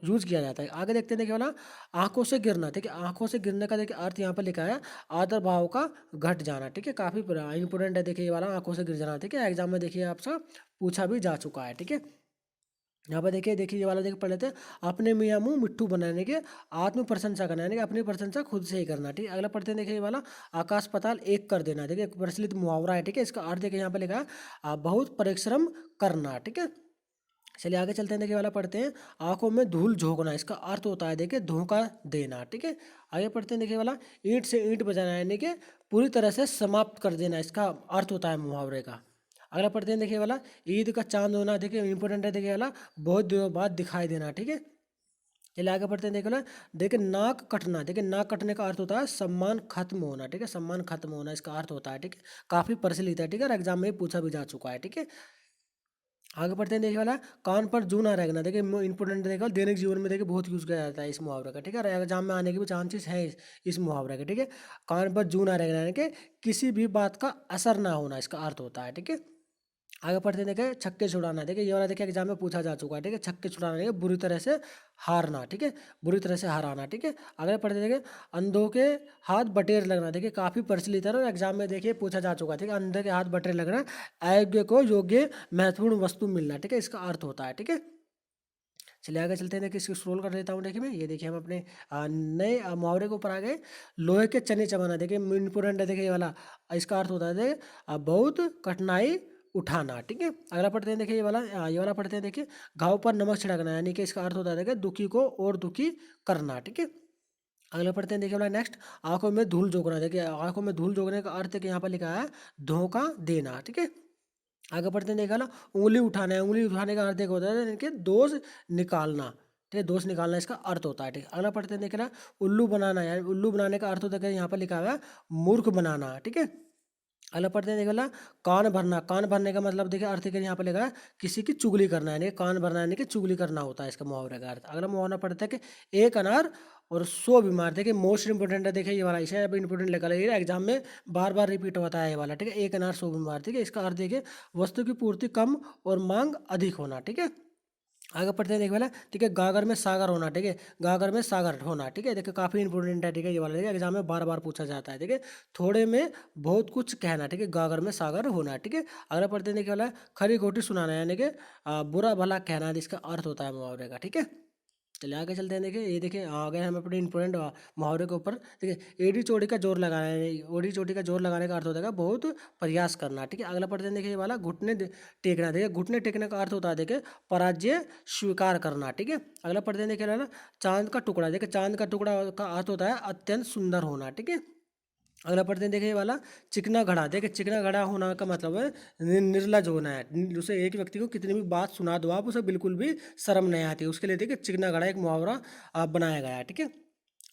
यूज किया जाता है। आगे देखते हैं, देखिए वाला आंखों से गिरना। देखिए आंखों से गिरने का देखिए अर्थ यहाँ पर लिखा है आदर भाव का घट जाना, ठीक है, काफ़ी इंपोर्टेंट है, देखिए ये वाला आंखों से गिर जाना, ठीक है, एग्जाम में देखिए आपसे पूछा भी जा चुका है, ठीक है। यहाँ पर देखिए ये वाला देखिए पढ़ लेते हैं अपने मियाँ मुँह मिट्टू बनाने के आत्म प्रशंसा करना, यानी कि अपनी प्रशंसा खुद से ही करना, ठीक है। अगला पढ़ते हैं, देखिए ये वाला आकाश पाताल एक कर देना। देखिए एक प्रचलित मुहावरा है, ठीक है, इसका अर्थ देखिए यहाँ पे लिखा है बहुत परिश्रम करना, ठीक है। चलिए आगे चलते हैं, देखिए वाला पढ़ते हैं आंखों में धूल झोंकना। इसका अर्थ होता है देखिए धोखा देना, ठीक है। आगे पढ़ते हैं, देखिए वाला ईंट से ईंट बजाना, यानी कि पूरी तरह से समाप्त कर देना, इसका अर्थ होता है मुहावरे का। अगला पढ़ते हैं, देखिए वाला ईद का चांद होना। देखिए इंपॉर्टेंट है, देखिए वाला बहुत दिनों बाद दिखाई देना, ठीक है। चलिए आगे बढ़ते हैं, देखिए वाला देखिए नाक कटना। देखिए नाक कटने का अर्थ होता है सम्मान खत्म होना, ठीक है, सम्मान खत्म होना इसका अर्थ होता है, ठीक है, काफ़ी प्रचलित है, ठीक है, और एग्जाम में पूछा भी जा चुका है, ठीक है। आगे बढ़ते हैं, देखिए वाला कान पर जू ना रखना। देखिए इंपॉर्टेंट देखा दैनिक जीवन में देखिए बहुत यूज़ किया जाता है इस मुहावरे का, ठीक है, और एग्जाम में आने के भी चांसेस हैं इस मुहावरे के, ठीक है। कान पर जू ना रखना यानी कि किसी भी बात का असर ना होना इसका अर्थ होता है, ठीक है। आगे पढ़ते हैं, देखिए छक्के छुड़ाना। देखिए ये वाला देखिए एग्जाम में पूछा जा चुका है, ठीक है, छक्के छुड़ाना देखिए बुरी तरह से हारना, ठीक है, बुरी तरह से हराना, ठीक है। आगे पढ़ते देखिए अंधों के हाथ बटेर लगना। देखिए काफ़ी प्रचलित है और एग्जाम में देखिए पूछा जा चुका है, ठीक है, अंधे के हाथ बटेर लगना अयोग्य को योग्य महत्वपूर्ण वस्तु मिलना, ठीक है, इसका अर्थ होता है, ठीक है। चलिए आगे चलते हैं। देखिए इसको स्क्रॉल कर लेता हूँ। देखिए मैं ये देखिए हम अपने नए मुहावरे के ऊपर आ गए। लोहे के चने चबाना, देखिए इंपोर्टेंट है। देखिए ये वाला, इसका अर्थ होता है देखिए बहुत कठिनाई उठाना। ठीक है, अगला पढ़ते हैं। देखिए ये वाला पढ़ते हैं। देखिए घाव पर नमक छिड़कना, यानी कि इसका अर्थ होता है देखिए दुखी को और दुखी करना। ठीक है, अगला पढ़ते हैं। देखिए वाला नेक्स्ट, आंखों में धूल झोंकना। देखिए आंखों में धूल झोंकने का अर्थ है कि यहाँ पर लिखा है धोखा देना। ठीक है, आगे पढ़ते हैं। देखा ना, उंगली उठाना है। उंगली उठाने का अर्थ एक होता है इनके दोष निकालना। ठीक है, दोष निकालना इसका अर्थ होता है। ठीक है, अगला पढ़ते हैं। देखना, उल्लू बनाना, यानी उल्लू बनाने का अर्थ होता है यहाँ पर लिखा हुआ है मूर्ख बनाना। ठीक है, अगला पढ़ते हैं। देखा, कान भरना। कान भरने का मतलब देखिए अर्थ है यहाँ पर लिखा है किसी की चुगली करना, यानी कान भरना यानी कि चुगली करना होता है इसका मुहावरे का अर्थ। अगला मुहावरा पढ़ते हैं कि एक अनार और 100 बीमार। देखिए मोस्ट इंपोर्टेंट है। देखिए ये वाला इसे अभी इंपोर्टेंट लिखा है, एग्जाम में बार बार रिपीट होता है ये वाला। ठीक है, एक अनार 100 बीमार। ठीक है, इसका अर्थ देखिए वस्तु की पूर्ति कम और मांग अधिक होना। ठीक है, आगे पढ़ते हैं। देखिए वाला, ठीक है, गागर में सागर होना। ठीक है, गागर में सागर होना। ठीक है, देखिए काफी इंपोर्टेंट है। ठीक है, ये वाला देखिए एग्जाम में बार बार पूछा जाता है। ठीक है, थोड़े में बहुत कुछ कहना। ठीक है, गागर में सागर होना। ठीक है, अगला पढ़ते हैं। देखिए वाला, खरी खोटी सुनाना, यानी कि बुरा भला कहना, इसका अर्थ होता है मुहावरे का। ठीक है, चलिए आगे चलते हैं। देखिए ये देखिए आ गए हम अपने इंपोर्टेंट मुहावरे के ऊपर। देखिए एड़ी चोटी का जोर लगाना है। ओडी चोटी का जोर लगाने का अर्थ होता है बहुत प्रयास करना। ठीक है, अगला पढ़ते हैं। देखिए ये वाला, घुटने टेकना। देखिए घुटने टेकने का अर्थ होता है देखिए पराजय स्वीकार करना। ठीक है, अगला पढ़ते हैं। देखिए ना, चांद का टुकड़ा। देखिए चांद का टुकड़ा का अर्थ होता है अत्यंत सुंदर होना। ठीक है, अगला पढ़ते हैं। देखिए ये वाला, चिकना घड़ा। देखिए चिकना घड़ा होना का मतलब है निर्लज होना है। उसे एक व्यक्ति को कितनी भी बात सुना दो आप, उसे बिल्कुल भी शर्म नहीं आती। उसके लिए देखिए चिकना घड़ा एक मुहावरा बनाया गया है। ठीक है,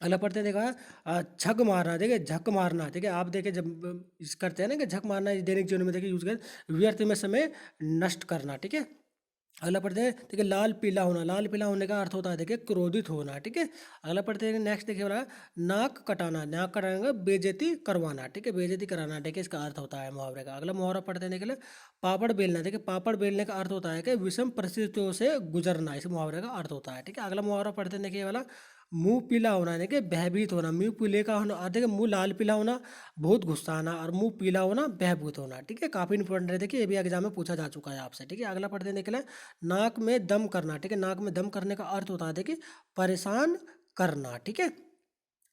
अगला पढ़ते हैं। देखा, झक मारना। देखिए झक मारना, देखिए आप देखिए जब इस करते हैं ना कि झक मारना दैनिक जीवन में देखिए यूज कर, व्यर्थ में समय नष्ट करना। ठीक है, अगला पढ़ते हैं। देखिए लाल पीला होना। लाल पीला होने का अर्थ होता है देखिए क्रोधित होना। ठीक है, अगला पढ़ते हैं। नेक्स्ट देखिए वाला, नाक कटाना। नाक कटाने का बेइज्जती करवाना। ठीक है, बेइज्जती कराना। देखिए इसका अर्थ होता है मुहावरे का। अगला मुहावरा पढ़ते हैं। देखिए पापड़ बेलना। देखिए पापड़ बेलने का अर्थ होता है कि विषम परिस्थितियों से गुजरना, इस मुहावरे का अर्थ होता है। ठीक है, अगला मुहावरा पढ़ते हैं। देखिए वाला, मुंह पीला होना, यानी कि भयभीत होना। मुंह पीले का होना, देखिए मुंह लाल पीला होना बहुत गुस्सा आना, और मुंह पीला होना भयभूत होना। ठीक है, काफी इंपॉर्टेंट है। देखिए ये भी एग्जाम में पूछा जा चुका है आपसे। ठीक है, अगला पढ़ते हैं। देखिए नाक में दम करना। ठीक है, नाक में दम करने का अर्थ होता है देखिए परेशान करना। ठीक है,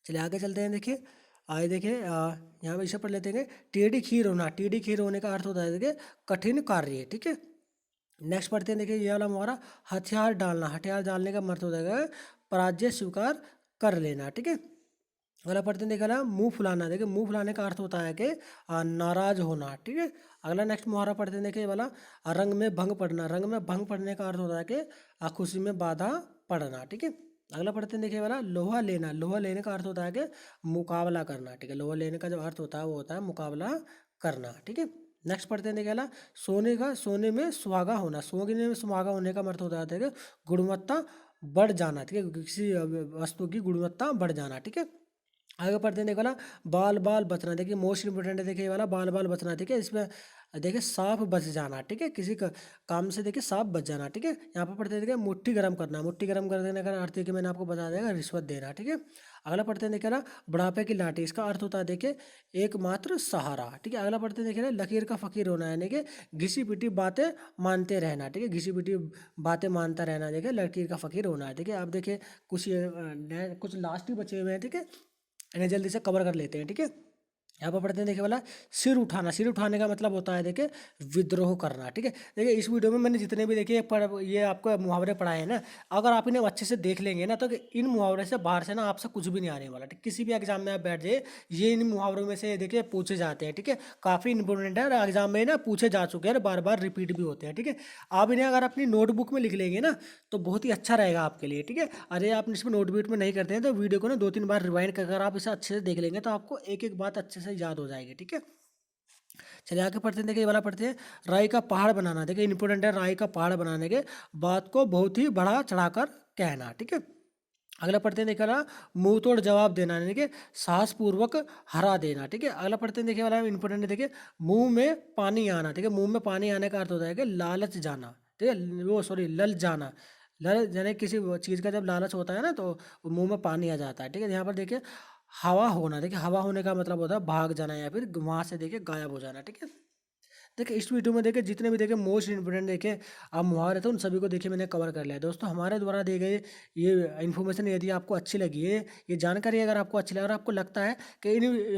चलिए आगे चलते हैं। देखिए आगे देखिए यहाँ पे इसे पढ़ लेते हैं। टेढ़ी खीर होना। टेढ़ी खीर होने का अर्थ होता है देखिए कठिन कार्य। ठीक है, नेक्स्ट पढ़ते हैं। देखिए ये वाला हमारा, हथियार डालना। हथियार डालने का मतलब होता है पराजय स्वीकार कर लेना। ठीक है, अगला पढ़ते हैं। देखा ना, मुंह फुलाना। देखिए मुंह फुलाने का अर्थ होता है कि नाराज होना। ठीक है, अगला नेक्स्ट मुहावरा पढ़ते हैं। देखिए ये वाला, रंग में भंग पड़ना। रंग में भंग पड़ने का अर्थ होता है कि खुशी में बाधा पड़ना। ठीक है, अगला पढ़ते हैं। देखिए ये वाला, लोहा लेना। लोहा लेने का अर्थ होता है कि मुकाबला करना। ठीक है, लोहा लेने का जो अर्थ होता है वो होता है मुकाबला करना। ठीक है, नेक्स्ट पढ़ते हैं। देखिए वाला, सोने में सुहागा होना। सोने में सुहागा होने का अर्थ होता है कि गुणवत्ता बढ़ जाना। ठीक है, किसी वस्तु की गुणवत्ता बढ़ जाना। ठीक है, आगे पढ़ते हैं। देखो ना, बाल बाल बचना। देखिए मोस्ट इंपोर्टेंट है। देखिए ये वाला, बाल बाल बचना। ठीक है, इसमें देखिए सांप बच जाना। ठीक है, किसी का काम से देखिए सांप बच जाना। ठीक है, यहाँ पर पढ़ते हैं। देखिए मुट्ठी गर्म करना। मुट्ठी गर्म कर देने का अर्थ है कि मैंने आपको बता देगा रिश्वत देना। ठीक है, अगला पढ़ते हैं। देखिए ना, बुढ़ापे की लाठी। इसका अर्थ होता है देखिए एकमात्र सहारा। ठीक है, अगला पढ़ते हैं। देखिए ना, लकीर का फकीर होना, यानी कि घिसी पिटी बातें मानते रहना। ठीक है, घिसी पिटी बातें मानता रहना। देखिए लकीर का फकीर होना है। ठीक है, अब देखिए कुछ लास्ट ही बचे हुए हैं। ठीक है, इन्हें जल्दी से कवर कर लेते हैं। ठीक है, यहाँ पर पढ़ते हैं। देखिए वाला, सिर उठाना। सिर उठाने का मतलब होता है देखिए विद्रोह करना। ठीक है, देखिए इस वीडियो में मैंने जितने भी देखिए ये आपको मुहावरे पढ़ाए हैं ना, अगर आप इन्हें अच्छे से देख लेंगे ना, तो इन मुहावरे से बाहर से ना आपसे कुछ भी नहीं आने वाला। ठीक, किसी भी एग्जाम में आप बैठ जाइए, ये इन मुहावरों में से देखिए पूछे जाते हैं। ठीक है, काफ़ी इंपॉर्टेंट है और एग्जाम में ना पूछे जा चुके हैं, बार बार रिपीट भी होते हैं। ठीक है, आप इन्हें अगर अपनी नोटबुक में लिख लेंगे ना, तो बहुत ही अच्छा रहेगा आपके लिए। ठीक है, अरे आप इसमें नोटबुक में नहीं करते हैं तो वीडियो को ना 2-3 बार रिवाइंड कर आप इसे अच्छे से देख लेंगे, तो आपको एक एक बात अच्छे से याद हो जाएगी। ठीक है, चलिए आगे पढ़ते हैं। देखिए ये वाला पढ़ते हैं, राई का पहाड़ बनाना। देखिए इंपॉर्टेंट है, राई का पहाड़ बनाने के बात को बहुत ही बढ़ा चढ़ाकर कहना। ठीक है, अगला पढ़ते हैं। देखिए वाला, मुंह तोड़ जवाब देना, यानी कि साहसपूर्वक हरा देना। ठीक है, अगला पढ़ते हैं। देखिए वाला इंपॉर्टेंट है। देखिए मुंह में पानी आना। ठीक है, मुंह में पानी आने का अर्थ होता है कि लालच जाना। ठीक है, वो सॉरी लल जाना। लल यानी किसी चीज़ का जब लालच होता है ना, तो मुंह में पानी आ जाता है। ठीक है, यहाँ पर देखिए हवा होना। देखिए हवा होने का मतलब होता है भाग जाना या फिर वहाँ से देखिए गायब हो जाना। ठीक है, देखिए इस वीडियो में देखिए जितने भी देखिए मोस्ट इंपोर्टेंट देखिए आप मुहावरे थे उन सभी को देखिए मैंने कवर कर लिया है। दोस्तों हमारे द्वारा दिए गए ये इन्फॉर्मेशन यदि आपको अच्छी लगी है, ये जानकारी अगर आपको अच्छी लगे और आपको लगता है कि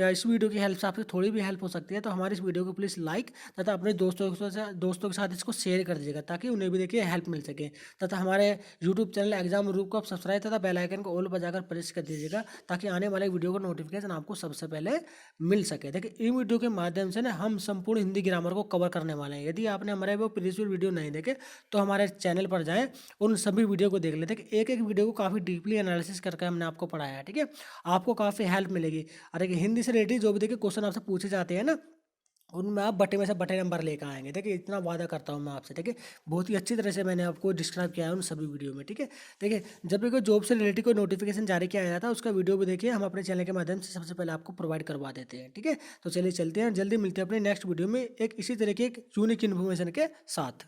इस वीडियो की हेल्प से आपसे थोड़ी भी हेल्प हो सकती है, तो हमारी इस वीडियो को प्लीज़ लाइक तथा अपने दोस्तों के साथ इसको शेयर कर दीजिएगा ताकि उन्हें भी देखिए हेल्प मिल सके। तथा हमारे यूट्यूब चैनल एग्जाम ग्रुप को आप सब्सक्राइब तथा बेल आइकन को ऑल बजाकर प्रेस कर दीजिएगा ताकि आने वाले वीडियो का नोटिफिकेशन आपको सबसे पहले मिल सके। देखिए इन वीडियो के माध्यम से ना हम संपूर्ण हिंदी ग्रामर को कवर करने वाले हैं। यदि आपने हमारे वो प्रीवियस वीडियो नहीं देखे तो हमारे चैनल पर जाएं, उन सभी वीडियो को देख लेते हैं कि एक एक वीडियो को काफ़ी डीपली एनालिसिस करके हमने आपको पढ़ाया है। ठीक है, आपको काफ़ी हेल्प मिलेगी। अरे हिंदी से रिलेटेड जो भी देखिए क्वेश्चन आपसे पूछे जाते हैं ना, उनमें आप बटे में से बटे नंबर लेकर आएंगे। देखिए इतना वादा करता हूँ मैं आपसे। देखिए बहुत ही अच्छी तरह से मैंने आपको डिस्क्राइब किया है उन सभी वीडियो में। ठीक है, देखिए जब भी कोई जॉब से रिलेटेड कोई नोटिफिकेशन जारी किया जाता है उसका वीडियो भी देखिए हम अपने चैनल के माध्यम से सबसे पहले आपको प्रोवाइड करवा देते हैं। ठीक है, तो चलिए चलते हैं, जल्दी मिलते हैं अपने नेक्स्ट वीडियो में एक इसी तरह की एक यूनिक इन्फॉर्मेशन के साथ।